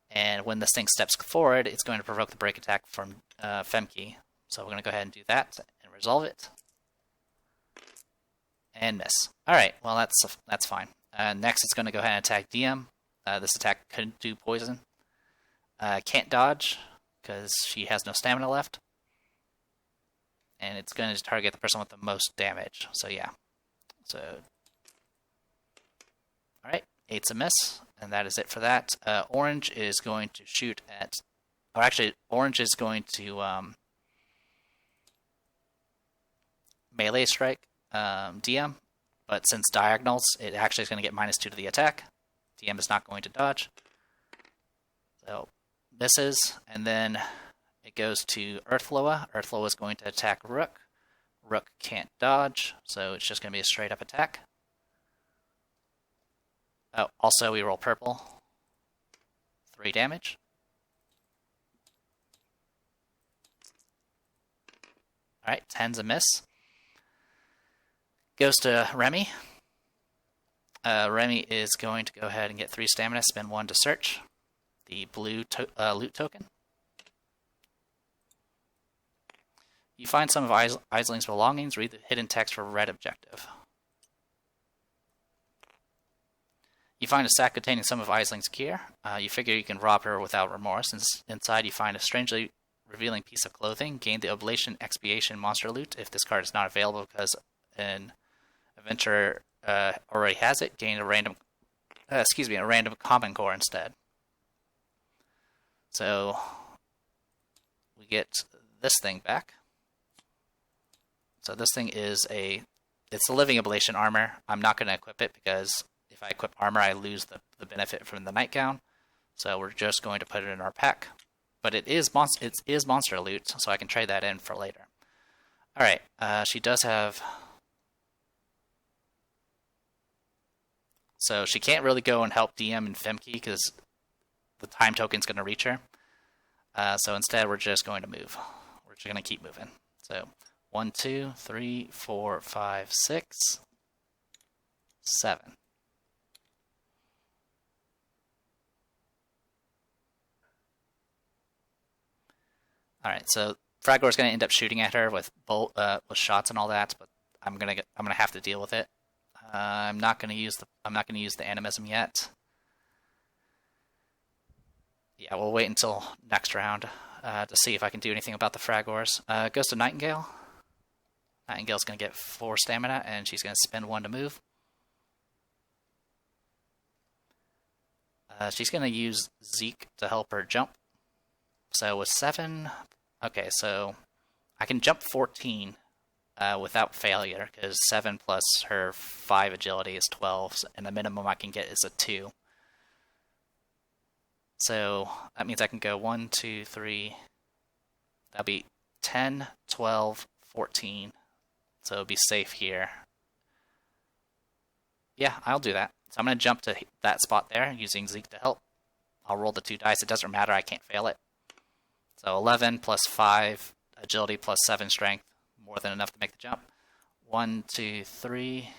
And when this thing steps forward, it's going to provoke the break attack from Femke. So we're going to go ahead and do that and resolve it. And miss. Alright, well that's fine. Next it's going to go ahead and attack DM. This attack couldn't do poison. Can't dodge, because she has no stamina left. And it's going to target the person with the most damage. So yeah. So, alright, 8's a miss, and that is it for that. Orange is going to shoot at... Or actually, Orange is going to melee strike DM, but since diagonals, it actually is going to get -2 to the attack. DM is not going to dodge. So, misses, and then it goes to Earthloa. Earthloa is going to attack Rook. Rook can't dodge, so it's just going to be a straight up attack. Oh, also we roll purple. 3 damage. Alright, 10's a miss. Goes to Remi. Remi is going to go ahead and get 3 stamina, spend 1 to search the blue loot token. You find some of Aisling's belongings, read the hidden text for red objective. You find a sack containing some of Aisling's gear. You figure you can rob her without remorse. Inside you find a strangely revealing piece of clothing. Gain the Oblation Expiation monster loot. If this card is not available because an adventurer already has it, gain a random common core instead. So we get this thing back. So this thing is it's a living ablation armor. I'm not going to equip it because if I equip armor, I lose the benefit from the nightgown. So we're just going to put it in our pack. But it is monster loot, so I can trade that in for later. Alright, she does have... So she can't really go and help DM and Femke because the time token's going to reach her. So instead, we're just going to move. We're just going to keep moving. So 1, 2, 3, 4, 5, 6, 7. Alright, so Fragor's going to end up shooting at her with shots and all that, but I'm gonna have to deal with it. I'm not gonna use the animism yet. Yeah, we'll wait until next round to see if I can do anything about the Fragors. Goes to Nightingale. Nightingale's gonna get 4 stamina, and she's gonna spend 1 to move. She's going to use Zeke to help her jump. So with 7, okay, so I can jump 14 without failure, because 7 plus her 5 agility is 12, and the minimum I can get is a 2. So that means I can go 1, 2, 3, that'll be 10, 12, 14, so it'll be safe here. Yeah, I'll do that. So I'm going to jump to that spot there using Zeke to help. I'll roll the 2 dice. It doesn't matter. I can't fail it. So 11 plus 5 agility plus 7 strength. More than enough to make the jump. 1, 2, 3,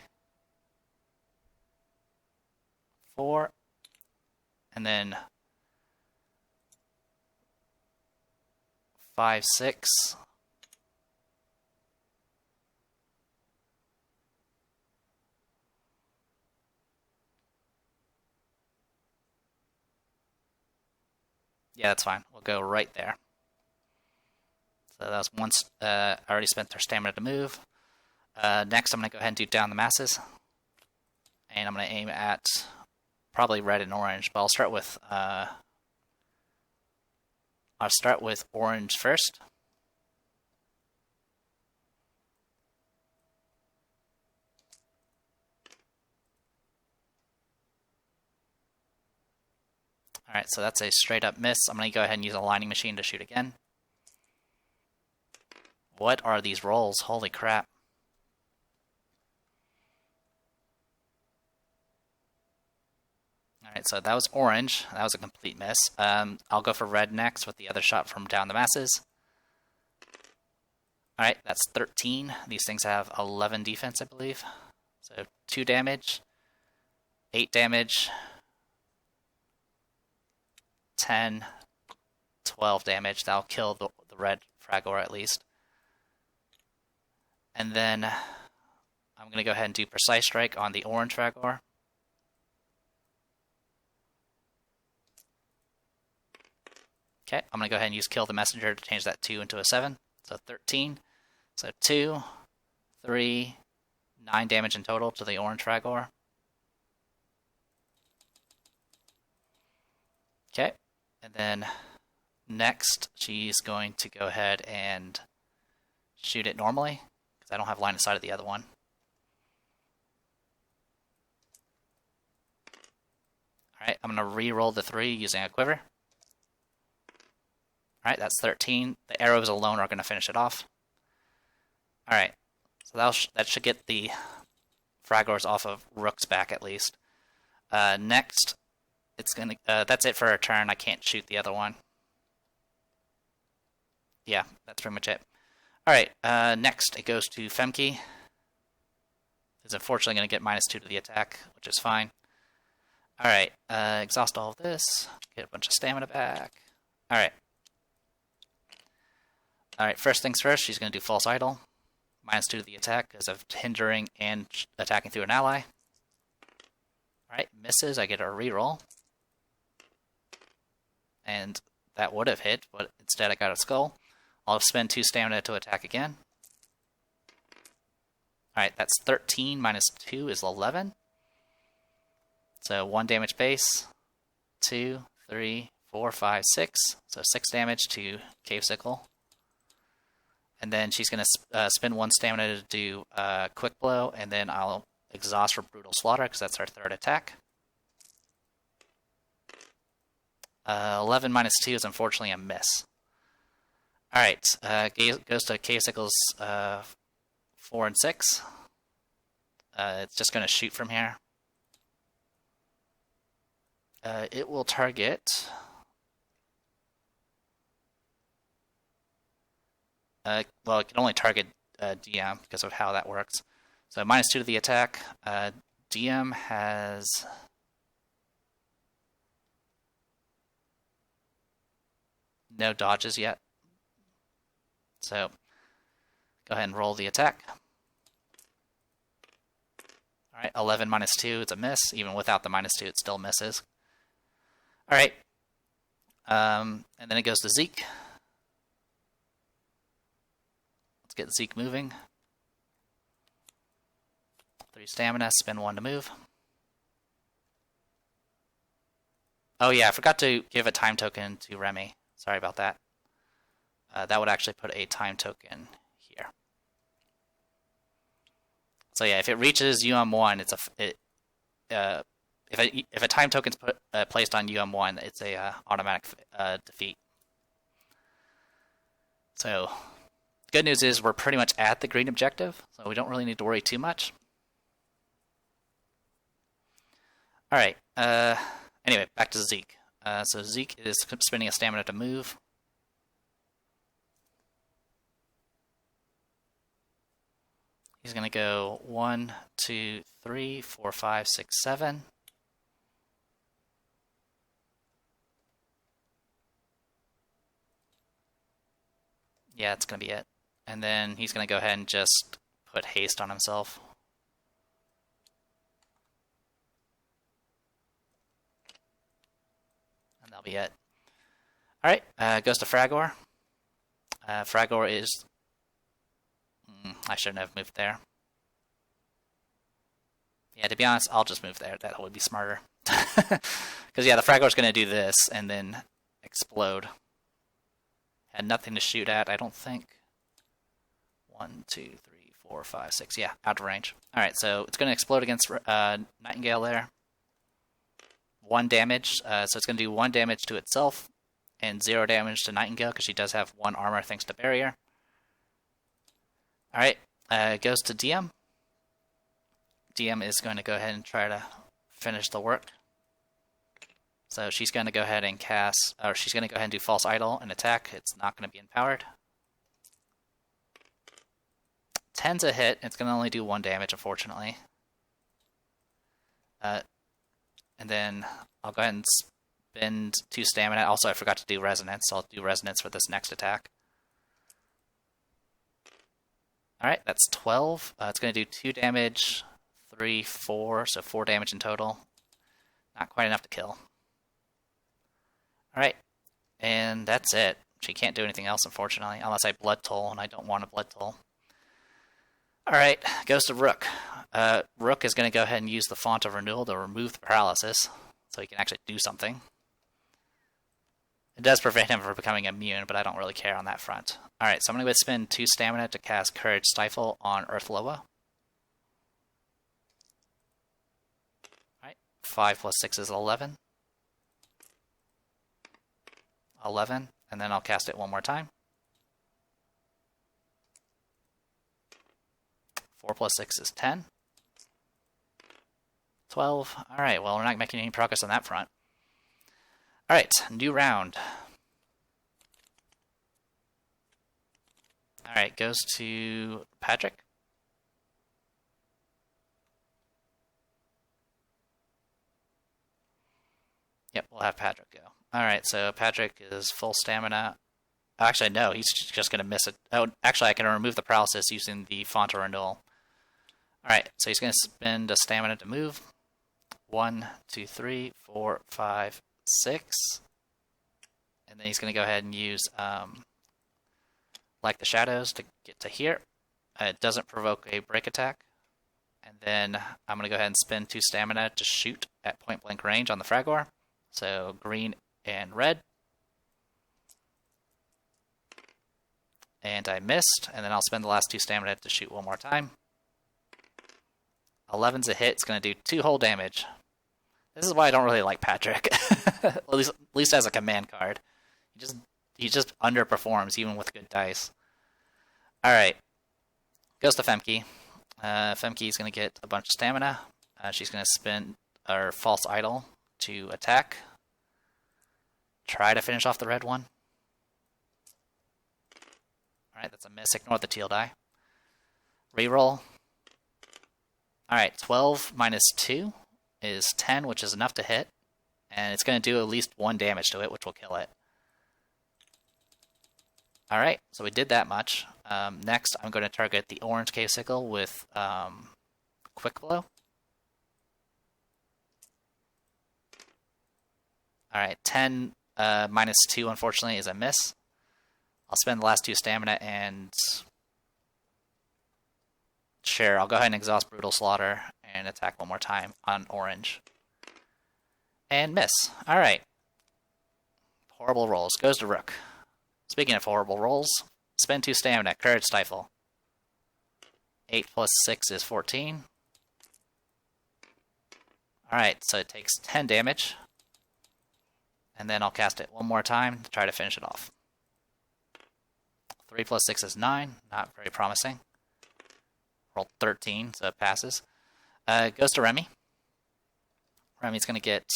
4. And then 5, 6. Yeah, that's fine. We'll go right there. So that was once. I already spent their stamina to move. Next, I'm going to go ahead and do down the masses. And I'm going to aim at probably red and orange, but I'll start with orange first. Alright, so that's a straight up miss. I'm going to go ahead and use a lining machine to shoot again. What are these rolls? Holy crap. Alright, so that was orange. That was a complete miss. I'll go for red next with the other shot from down the masses. Alright, that's 13. These things have 11 defense, I believe. So 2 damage, 8 damage, 10, 12 damage. That'll kill the red Fragor at least. And then I'm going to go ahead and do Precise Strike on the orange Fragor. Okay, I'm going to go ahead and use Kill the Messenger to change that 2 into a 7. So 13. So 2, 3, 9 damage in total to the orange Fragor. Okay, and then next she's going to go ahead and shoot it normally, because I don't have line of sight of the other one. Alright, I'm going to re-roll the 3 using a quiver. Alright, that's 13. The arrows alone are going to finish it off. Alright, so that should get the Fragors off of Rook's back at least. Next, it's gonna. That's it for a turn. I can't shoot the other one. Yeah, that's pretty much it. Alright, next it goes to Femke. Is unfortunately going to get -2 to the attack, which is fine. Alright, exhaust all of this. Get a bunch of stamina back. Alright. Alright, first things first, she's going to do False Idol. -2 to the attack because of hindering and attacking through an ally. Alright, misses. I get a reroll. And that would have hit, but instead I got a skull. I'll spend 2 stamina to attack again. Alright, that's 13 -2 is 11. So 1 damage base. 2, 3, 4, 5, 6. So 6 damage to Cave Sickle. And then she's going to spend 1 stamina to do Quick Blow, and then I'll exhaust for Brutal Slaughter, because that's our 3rd attack. 11 -2 is unfortunately a miss. Alright, goes to Cave Sickle's 4 and 6. It's just going to shoot from here. It will target... well, it can only target DM because of how that works. So -2 to the attack. DM has... no dodges yet. So, go ahead and roll the attack. Alright, 11 -2, it's a miss. Even without the -2, it still misses. Alright. And then it goes to Zeke. Let's get Zeke moving. 3 stamina, spend 1 to move. Oh yeah, I forgot to give a time token to Remi. Sorry about that. That would actually put a time token here. So yeah, if it reaches UM1, if a time token's placed on UM1, it's a automatic defeat. So good news is we're pretty much at the green objective, so we don't really need to worry too much. All right. Anyway, back to Zeke. So Zeke is spending a stamina to move. He's going to go 1, 2, 3, 4, 5, 6, 7. Yeah, that's going to be it. And then he's going to go ahead and just put haste on himself. And that'll be it. Alright, goes to Fragor. Fragor is... I shouldn't have moved there. Yeah, to be honest, I'll just move there. That would be smarter. Because, yeah, the Fragor's going to do this and then explode. Had nothing to shoot at, I don't think. 1, 2, 3, 4, 5, 6. Yeah, out of range. Alright, so it's going to explode against Nightingale there. 1 damage. So it's going to do 1 damage to itself and 0 damage to Nightingale because she does have 1 armor thanks to Barrier. Alright, goes to DM. DM is going to go ahead and try to finish the work. So she's going to go ahead and cast, or she's going to go ahead and do False Idol and attack. It's not going to be empowered. 10's a hit. It's going to only do 1 damage, unfortunately. And then I'll go ahead and spend 2 stamina. Also, I forgot to do Resonance, so I'll do Resonance for this next attack. Alright, that's 12. It's going to do 2 damage, 3, 4, so 4 damage in total. Not quite enough to kill. Alright, and that's it. She can't do anything else, unfortunately, unless I Blood Toll, and I don't want a Blood Toll. Alright, goes to Rook. Rook is going to go ahead and use the Font of Renewal to remove the paralysis, so he can actually do something. It does prevent him from becoming immune, but I don't really care on that front. Alright, so I'm going to spend 2 stamina to cast Courage Stifle on Earthloa. Alright, 5 plus 6 is 11. 11, and then I'll cast it 1 more time. 4 plus 6 is 10. 12. Alright, well, we're not making any progress on that front. Alright, new round. Alright, goes to Patrick. Yep, we'll have Patrick go. Alright, so Patrick is full stamina. Actually, no, he's just going to miss it. Oh, actually, I can remove the paralysis using the Font of Renewal. Alright, so he's going to spend a stamina to move. 1, 2, 3, 4, 5, 6. And then he's going to go ahead and use like the Shadows to get to here. It doesn't provoke a break attack. And then I'm going to go ahead and spend 2 stamina to shoot at point blank range on the Fragor. So green and red. And I missed, and then I'll spend the last 2 stamina to shoot 1 more time. 11's a hit. It's going to do 2 whole damage. This is why I don't really like Patrick. at least as a command card. He just underperforms even with good dice. Alright. Goes to Femke. Femke is going to get a bunch of stamina. She's going to spend her False Idol to attack. Try to finish off the red one. Alright, that's a miss. Ignore the teal die. Reroll. Alright, 12 minus 2 is 10, which is enough to hit. And it's going to do at least 1 damage to it, which will kill it. Alright, so we did that much. Next, I'm going to target the orange cave sickle with Quick Blow. Alright, 10 minus 2, unfortunately, is a miss. I'll spend the last 2 stamina and... Sure, I'll go ahead and exhaust Brutal Slaughter and attack 1 more time on orange. And miss. Alright, Horrible rolls. Goes to Rook. Speaking of horrible rolls, spend 2 stamina. Courage Stifle. 8 plus 6 is 14. Alright, so it takes 10 damage. And then I'll cast it one more time to try to finish it off. 3 plus 6 is 9. Not very promising. Rolled 13, so it passes. Goes to Remi. Remi's going to get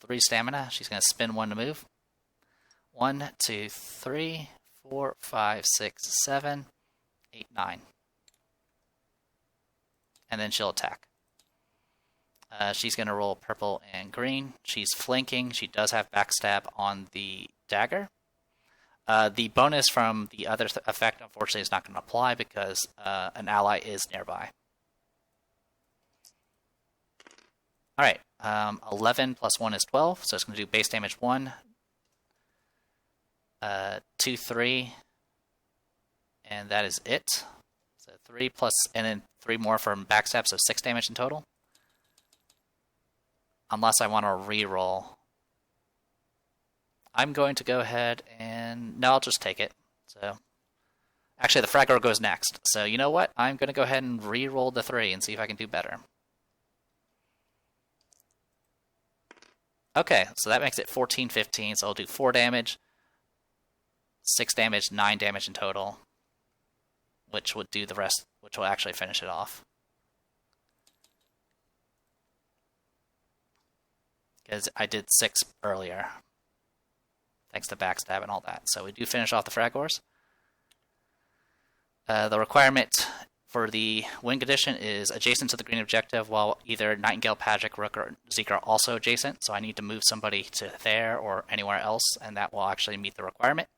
3 stamina. She's going to spin 1 to move. 1, 2, 3, 4, 5, 6, 7, 8, 9. And then she'll attack. She's going to roll purple and green. She's flanking. She does have backstab on the dagger. The bonus from the other effect, unfortunately, is not going to apply because an ally is nearby. Alright, 11 plus 1 is 12, so it's going to do base damage 1, 2, 3, and that is it. So 3 plus, and then 3 more from backstab, so 6 damage in total. Unless I want to re-roll. I'm going to go ahead and... No, I'll just take it. So, actually, the Fragor goes next. So, you know what? I'm going to go ahead and re-roll the 3 and see if I can do better. Okay, so that makes it 14, 15. So I'll do 4 damage, 6 damage, 9 damage in total. Which would do the rest, which will actually finish it off. Because I did 6 earlier. Thanks to backstab and all that. So we do finish off the Fragors. The requirement for the win condition is adjacent to the green objective, while either Nightingale, Patrick, Rook, or Zeke are also adjacent. So I need to move somebody to there or anywhere else, and that will actually meet the requirement.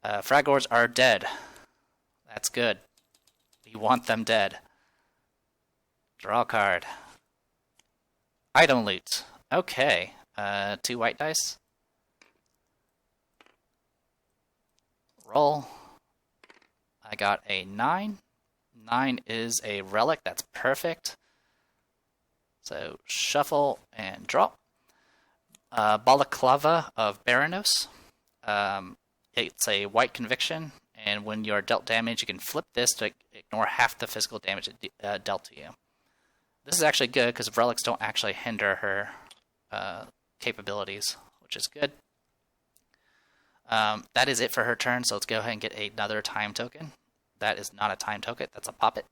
Fragors are dead. That's good. You want them dead. Draw a card. Item loot. Okay. 2 white dice. Roll. I got a 9. 9 is a relic. That's perfect. So shuffle and draw. Balaclava of Baranos. It's a white conviction, and when you are dealt damage, you can flip this to ignore half the physical damage it dealt to you. This is actually good because relics don't actually hinder her capabilities, which is good. That is it for her turn, so let's go ahead and get another time token. That is not a time token, that's a pop it.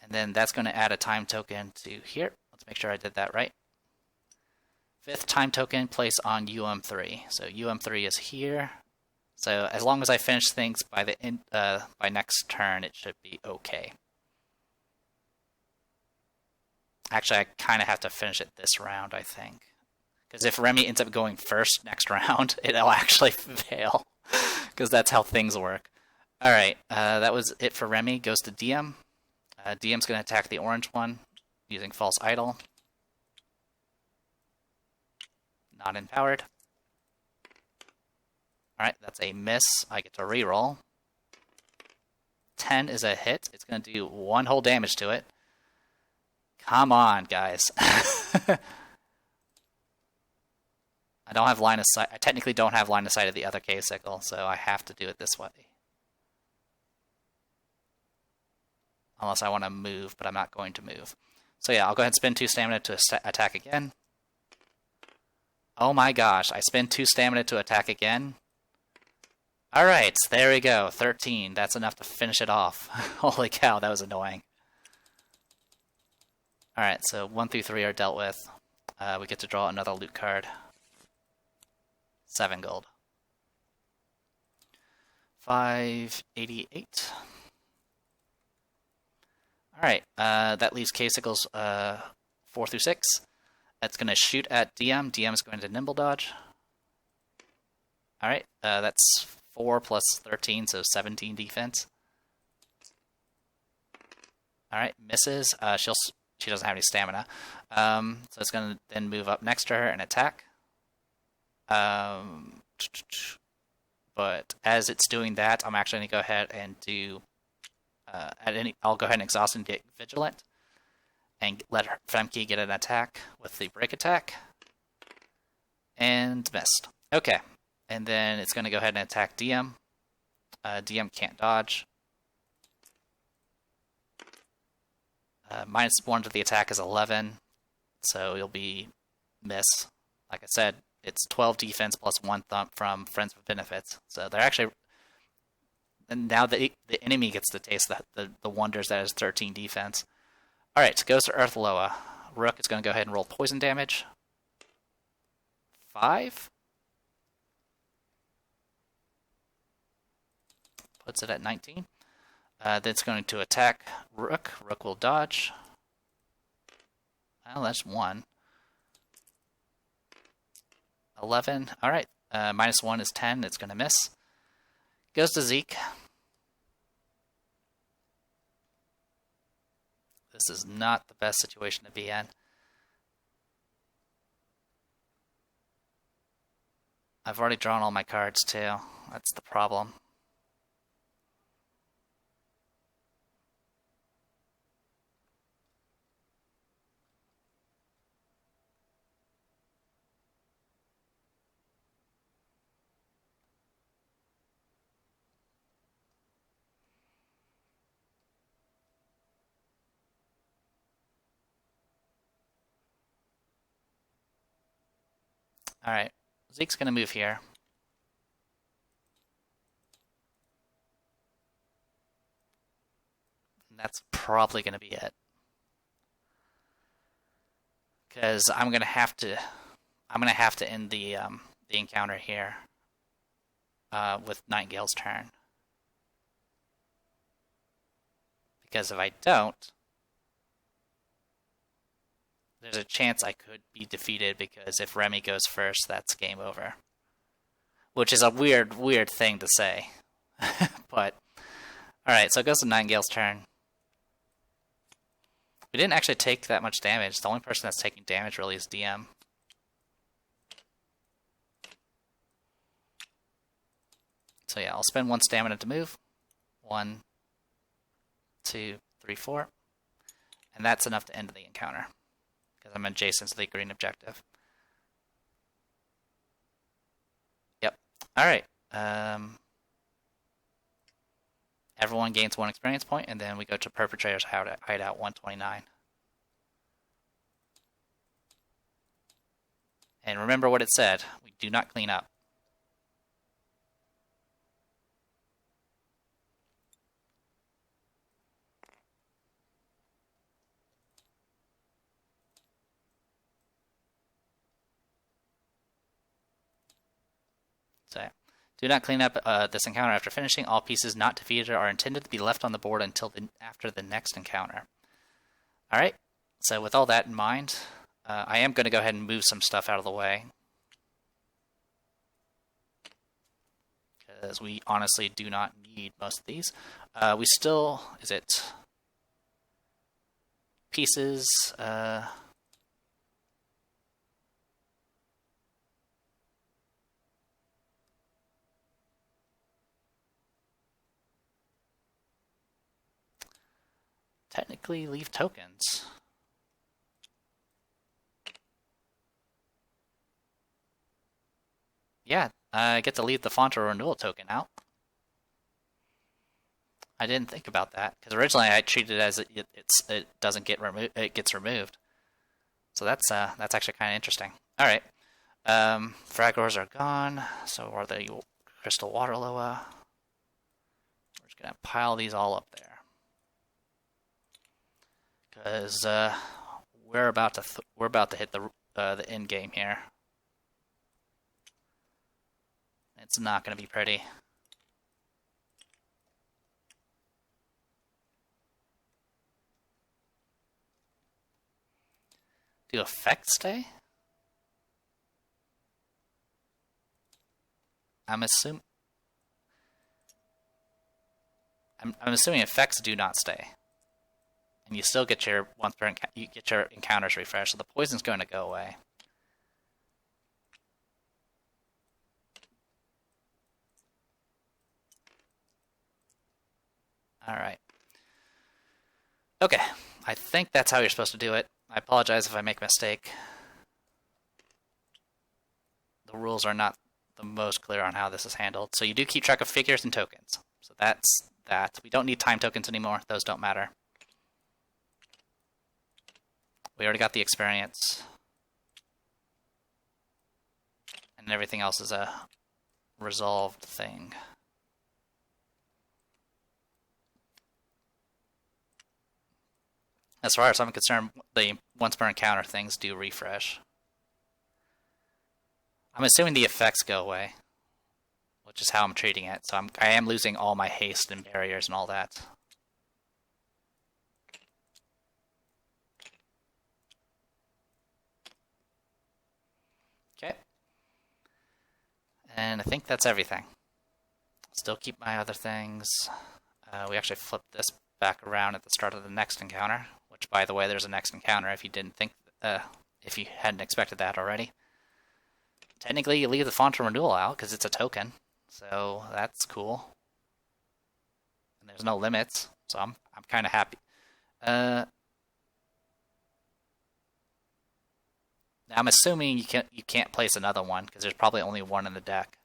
And then that's going to add a time token to here. Let's make sure I did that right. 5th time token, place on UM3. So UM3 is here. So as long as I finish things by by next turn, it should be okay. Actually, I kind of have to finish it this round, I think. Because if Remi ends up going first next round, it'll actually fail. Because that's how things work. Alright, that was it for Remi. Goes to DM. DM's going to attack the orange one using False Idol. Not empowered. Alright, that's a miss. I get to reroll. 10 is a hit. It's going to do 1 whole damage to it. Come on, guys. I don't have line of sight. I technically don't have line of sight of the other K-Sickle, so I have to do it this way. Unless I want to move, but I'm not going to move. So yeah, I'll go ahead and spend 2 stamina to attack again. Oh my gosh, I spend 2 stamina to attack again. Alright, there we go. 13. That's enough to finish it off. Holy cow, that was annoying. Alright, so 1 through 3 are dealt with. We get to draw another loot card. 7 gold. 588. Alright, that leaves K-Sickles 4 through 6. That's going to shoot at DM. DM is going to nimble dodge. Alright, that's 4 plus 13, so 17 defense. Alright, misses. She doesn't have any stamina. So it's going to then move up next to her and attack. But as it's doing that, I'm actually going to go ahead and do... I'll go ahead and exhaust and get vigilant. And let Femke get an attack with the break attack. And missed. Okay. And then it's going to go ahead and attack DM. DM can't dodge. -1 to the attack is 11, so it'll be miss. Like I said, it's 12 defense plus 1 thump from Friends with Benefits. So they're actually... And now the enemy gets to taste the wonders that is 13 defense. Alright, goes to Earth Loa. Rook is going to go ahead and roll poison damage. 5. Puts it at 19. Then it's going to attack Rook. Rook will dodge. Well, that's 1. 11. Alright. -1 is 10. It's going to miss. Goes to Zeke. This is not the best situation to be in. I've already drawn all my cards too. That's the problem. Alright, Zeke's going to move here. And that's probably going to be it. Because I'm going to have to end the encounter here with Nightingale's turn. Because if I don't, there's a chance I could be defeated, because if Remi goes first, that's game over. Which is a weird thing to say. But, alright, so it goes to Nightingale's turn. We didn't actually take that much damage. The only person that's taking damage really is DM. So yeah, I'll spend 1 stamina to move. 1, 2, 3, 4. And that's enough to end the encounter, because I'm adjacent to the green objective. Yep. Alright. Everyone gains 1 experience point, and then we go to Perpetrator's Hideout 129. And remember what it said. We do not clean up. So, do not clean up this encounter after finishing. All pieces not defeated are intended to be left on the board until after the next encounter. Alright, so with all that in mind, I am going to go ahead and move some stuff out of the way. Because we honestly do not need most of these. We still... Is it... Pieces... Technically leave tokens. Yeah, I get to leave the font or renewal token out. I didn't think about that, because originally I treated it as it doesn't get removed. It gets removed. So that's actually kind of interesting. All right, fragors are gone. So are the crystal water loa. We're just gonna pile these all up there. Because we're about to hit the end game here. It's not going to be pretty. Do effects stay? I'm assuming effects do not stay. And you still get your you get your encounters refreshed, so the poison's going to go away. Alright. Okay, I think that's how you're supposed to do it. I apologize if I make a mistake. the rules are not the most clear on how this is handled. So you do keep track of figures and tokens. So that's that. We don't need time tokens anymore. Those don't matter. We already got the experience. And everything else is a resolved thing. As far as I'm concerned, the once per encounter things do refresh. I'm assuming the effects go away, which is how I'm treating it. So I am losing all my haste and barriers and all that. Okay. And I think that's everything. Still keep my other things. We actually flipped this back around at the start of the next encounter, which, by the way, there's a next encounter if you didn't think, if you hadn't expected that already. Technically, you leave the font of renewal out because it's a token, so that's cool. And there's no limits, so I'm kind of happy. Now I'm assuming you can't place another one because there's probably only one in the deck,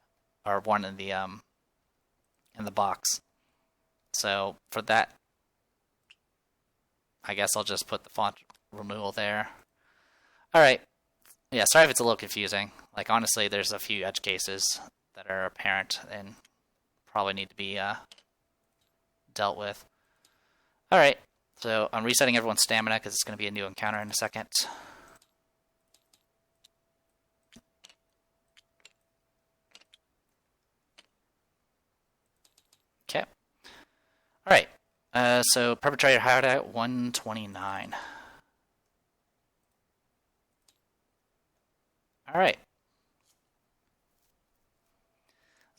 or one in the box. So for that, I guess I'll just put the font renewal there. All right. Yeah, sorry if it's a little confusing. Like, honestly, there's a few edge cases that are apparent and probably need to be dealt with. All right. So I'm resetting everyone's stamina because it's going to be a new encounter in a second. Okay. All right. So perpetrator hired at 129. All right.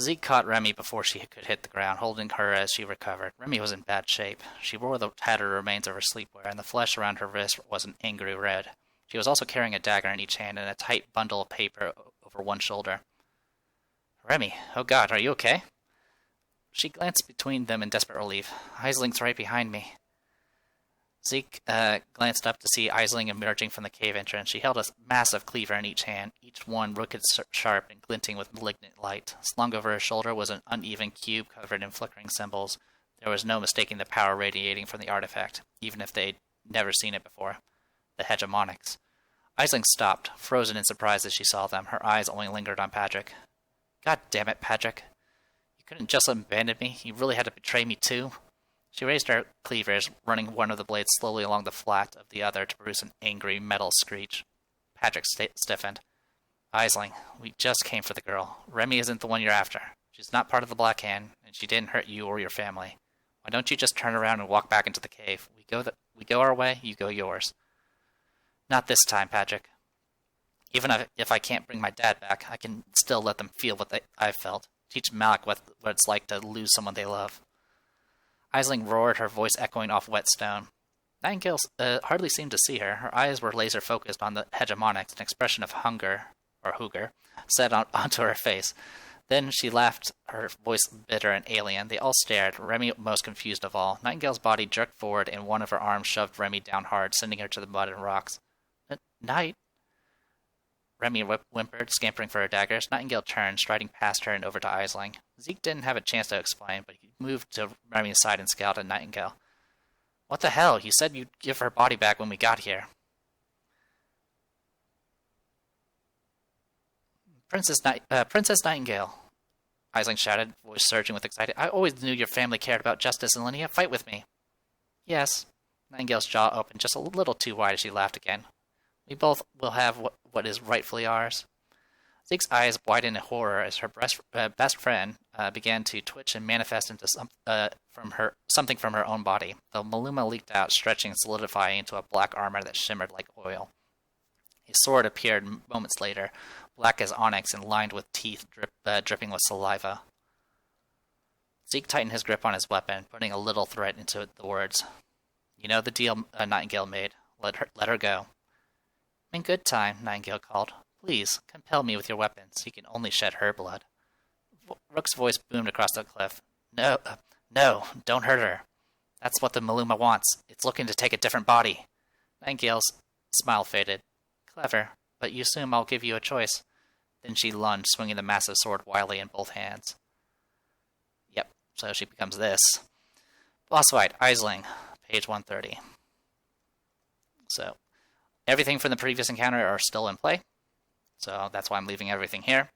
Zeke caught Remi before she could hit the ground, holding her as she recovered. Remi was in bad shape. She wore the tattered remains of her sleepwear, and the flesh around her wrist was an angry red. She was also carrying a dagger in each hand and a tight bundle of paper over one shoulder. Remi, oh God, are you okay? She glanced between them in desperate relief. Isling's right behind me. Zeke glanced up to see Isling emerging from the cave entrance. She held a massive cleaver in each hand, each one rooked sharp and glinting with malignant light. Slung over her shoulder was an uneven cube covered in flickering symbols. There was no mistaking the power radiating from the artifact, even if they'd never seen it before. The hegemonics. Isling stopped, frozen in surprise as she saw them. Her eyes only lingered on Patrick. God damn it, Patrick. You couldn't just abandon me. You really had to betray me too. She raised her cleavers, running one of the blades slowly along the flat of the other to produce an angry metal screech. Patrick stiffened. Isling, we just came for the girl. Remi isn't the one you're after. She's not part of the Black Hand, and she didn't hurt you or your family. Why don't you just turn around and walk back into the cave? We go our way, you go yours. Not this time, Patrick. Even if I can't bring my dad back, I can still let them feel what I've felt. Teach Malik what it's like to lose someone they love. Isling roared, her voice echoing off wet stone. Nightingale hardly seemed to see her. Her eyes were laser-focused on the hegemonics, an expression of hunger, or hooger, set onto her face. Then she laughed, her voice bitter and alien. They all stared, Remi most confused of all. Nightingale's body jerked forward, and one of her arms shoved Remi down hard, sending her to the mud and rocks. Night? Remi whimpered, scampering for her daggers. Nightingale turned, striding past her and over to Isling. Zeke didn't have a chance to explain, but he moved to Remi's side and scowled at Nightingale. What the hell? You said you'd give her body back when we got here. Princess Nightingale, Isling shouted, voice surging with excitement. I always knew your family cared about justice and lineage. Fight with me. Yes. Nightingale's jaw opened just a little too wide as she laughed again. We both will have what is rightfully ours. Zeke's eyes widened in horror as her best friend began to twitch and manifest into something from her own body. The Maluma leaked out, stretching and solidifying into a black armor that shimmered like oil. His sword appeared moments later, black as onyx and lined with teeth dripping with saliva. Zeke tightened his grip on his weapon, putting a little threat into the words. You know the deal Nightingale made. Let her go. In good time, Nightingale called. Please, compel me with your weapons. You can only shed her blood. Rook's voice boomed across the cliff. No, don't hurt her. That's what the Maluma wants. It's looking to take a different body. Nightingale's smile faded. Clever, but you assume I'll give you a choice. Then she lunged, swinging the massive sword wildly in both hands. Yep, so she becomes this. Boss fight, Aisling, page 130. So, everything from the previous encounter are still in play. So that's why I'm leaving everything here.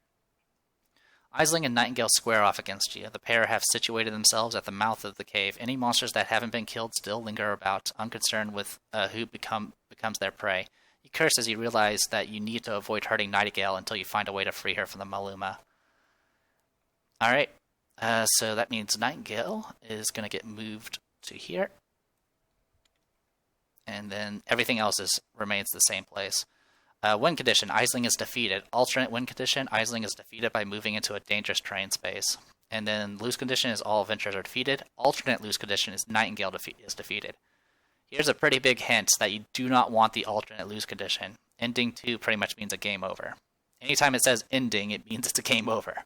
Aisling and Nightingale square off against you. The pair have situated themselves at the mouth of the cave. Any monsters that haven't been killed still linger about, unconcerned with who becomes their prey. You curse as you realize that you need to avoid hurting Nightingale until you find a way to free her from the Maluma. Alright, so that means Nightingale is going to get moved to here. And then everything else remains the same place. Win condition, Aisling is defeated. Alternate win condition, Aisling is defeated by moving into a dangerous terrain space. And then lose condition is all adventurers are defeated. Alternate lose condition is Nightingale is defeated. Here's a pretty big hint that you do not want the alternate lose condition. Ending 2 pretty much means a game over. Anytime it says ending, it means it's a game over.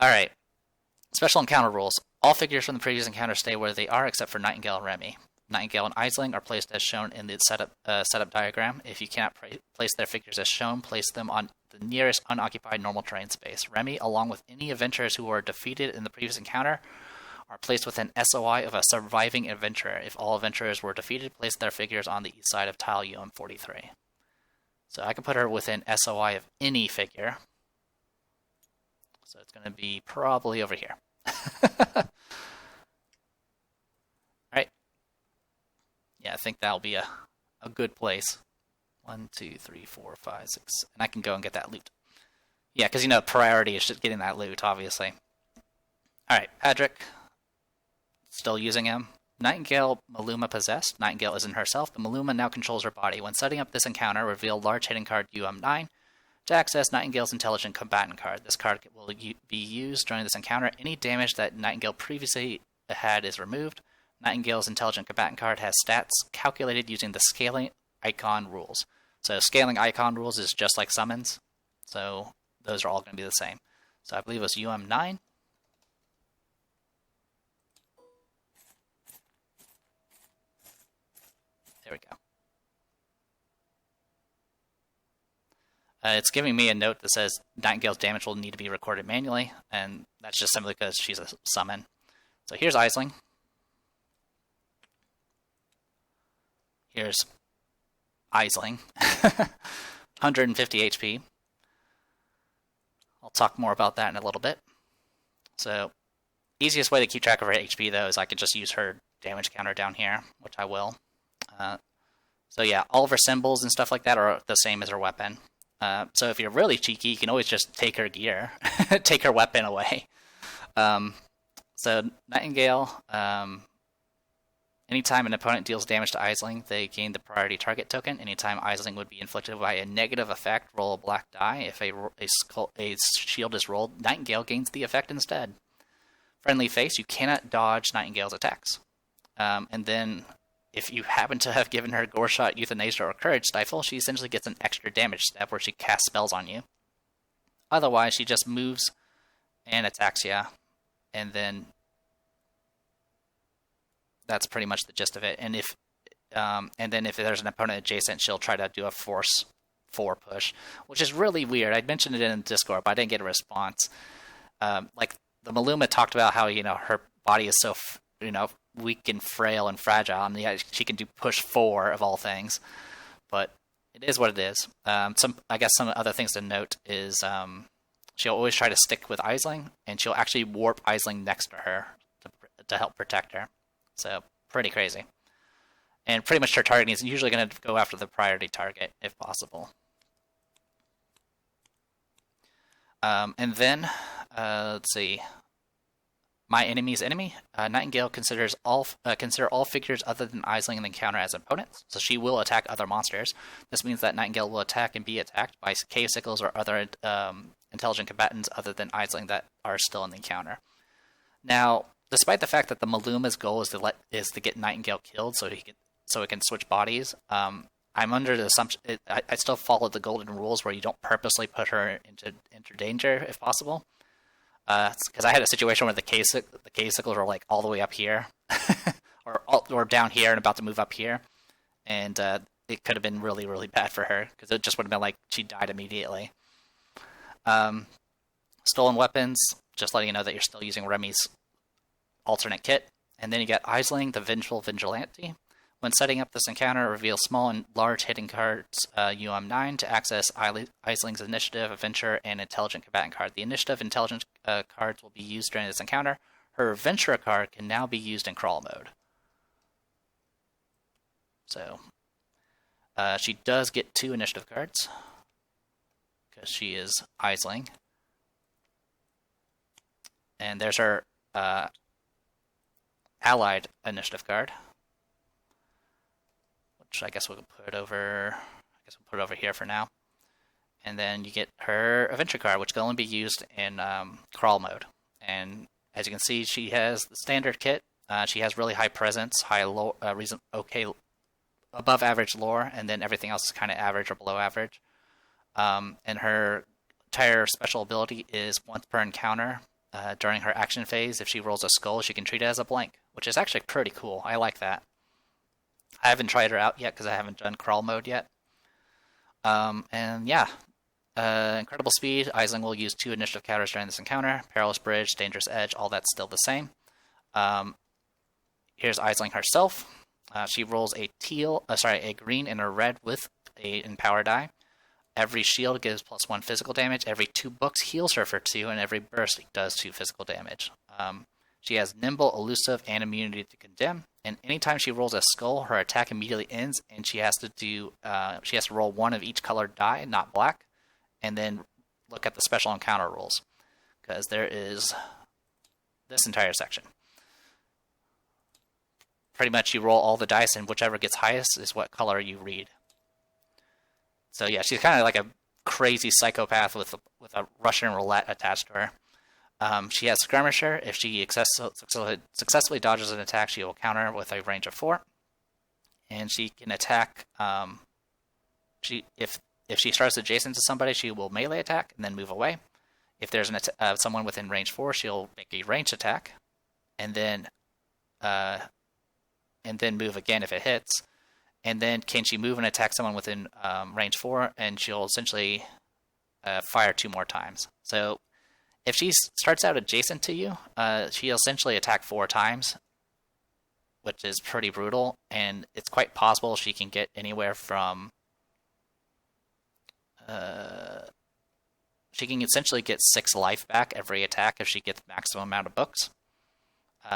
Alright. Special encounter rules. All figures from the previous encounter stay where they are except for Nightingale and Remi. Nightingale and Aisling are placed as shown in the setup diagram. If you cannot place their figures as shown, place them on the nearest unoccupied normal terrain space. Remi, along with any adventurers who were defeated in the previous encounter, are placed within SOI of a surviving adventurer. If all adventurers were defeated, place their figures on the east side of tile UM43. So I can put her within SOI of any figure. So it's going to be probably over here. Alright. Yeah, I think that'll be a good place. 1, 2, 3, 4, 5, 6. And I can go and get that loot. Yeah, because, priority is just getting that loot, obviously. Alright, Adric. Still using him. Nightingale, Maluma possessed. Nightingale isn't herself, but Maluma now controls her body. When setting up this encounter, reveal large hidden card UM9 to access Nightingale's Intelligent Combatant card. This card will be used during this encounter. Any damage that Nightingale previously had is removed. Nightingale's Intelligent Combatant card has stats calculated using the scaling icon rules. So scaling icon rules is just like summons. So those are all going to be the same. So I believe it was UM9. There we go. It's giving me a note that says Nightingale's damage will need to be recorded manually, and that's just simply because she's a summon. So here's Aisling. Here's Aisling. 150 HP. I'll talk more about that in a little bit. So, easiest way to keep track of her HP, though, is I could just use her damage counter down here, which I will. So yeah, all of her symbols and stuff like that are the same as her weapon. So if you're really cheeky, you can always just take her gear, take her weapon away. So Nightingale, anytime an opponent deals damage to Aisling, they gain the priority target token. Anytime Aisling would be inflicted by a negative effect, roll a black die. If a shield is rolled, Nightingale gains the effect instead. Friendly face, you cannot dodge Nightingale's attacks. And then if you happen to have given her Gore Shot, Euthanasia, or Courage Stifle, she essentially gets an extra damage step where she casts spells on you. Otherwise, she just moves and attacks you, and then that's pretty much the gist of it. And then if there's an opponent adjacent, she'll try to do a Force 4 push, which is really weird. I mentioned it in Discord, but I didn't get a response. Like the Maluma talked about how her body is so weak and frail and fragile, and yeah, she can do push 4 of all things, but it is what it is. I guess some other things to note is she'll always try to stick with Aisling, and she'll actually warp Aisling next to her to help protect her. So pretty crazy. And pretty much her targeting is usually going to go after the priority target if possible. And then let's see. My enemy's enemy. Nightingale consider all figures other than Aisling in the encounter as opponents, so she will attack other monsters. This means that Nightingale will attack and be attacked by cave sickles or other intelligent combatants other than Aisling that are still in the encounter. Now, despite the fact that the Maluma's goal is to get Nightingale killed so it can switch bodies, I'm under the assumption I still follow the golden rules where you don't purposely put her into danger if possible. Because I had a situation where the cave sickles were like all the way up here, or down here and about to move up here, and it could have been really, really bad for her because it just would have been like she died immediately. Stolen weapons, just letting you know that you're still using Remi's alternate kit. And then you get Aisling, the Vengeful Vigilante. When setting up this encounter, reveal small and large hidden cards UM9 to access Aisling's Initiative, Adventure, and Intelligent Combatant card. The Initiative Intelligent cards will be used during this encounter. Her Adventure card can now be used in crawl mode. So, she does get 2 Initiative cards, because she is Aisling. And there's her Allied Initiative card, which I guess we'll put over. Here for now. And then you get her Adventure card, which can only be used in crawl mode. And as you can see, she has the standard kit. She has really high presence, high low, above average lore, and then everything else is kind of average or below average. And her entire special ability is once per encounter. During her action phase, if she rolls a skull, she can treat it as a blank, which is actually pretty cool. I like that. I haven't tried her out yet because I haven't done crawl mode yet. And yeah, incredible speed. Aisling will use 2 initiative counters during this encounter. Perilous Bridge, Dangerous Edge, all that's still the same. Here's Aisling herself. She rolls a green and a red with a Empower die. Every shield gives +1 physical damage. Every 2 books heals her for 2, and every burst does 2 physical damage. She has Nimble, Elusive, and Immunity to Condemn. And anytime she rolls a skull, her attack immediately ends, and she has to roll 1 of each colored die, not black, and then look at the special encounter rules, because there is this entire section. Pretty much, you roll all the dice, and whichever gets highest is what color you read. So yeah, she's kind of like a crazy psychopath with a Russian roulette attached to her. She has Skirmisher. If she successfully dodges an attack, she will counter with a range of 4. And she can attack. If she starts adjacent to somebody, she will melee attack and then move away. If there's someone within range 4, she'll make a ranged attack, and then move again if it hits. And then can she move and attack someone within range 4, and she'll essentially fire 2 more times. So if she starts out adjacent to you, she'll essentially attack 4 times, which is pretty brutal, and it's quite possible she can get anywhere from... she can essentially get 6 life back every attack if she gets the maximum amount of books.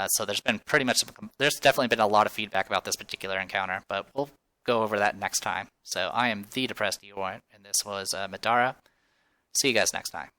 So there's definitely been a lot of feedback about this particular encounter, but we'll go over that next time. So I am the Depressed Ewan, and this was Middara. See you guys next time.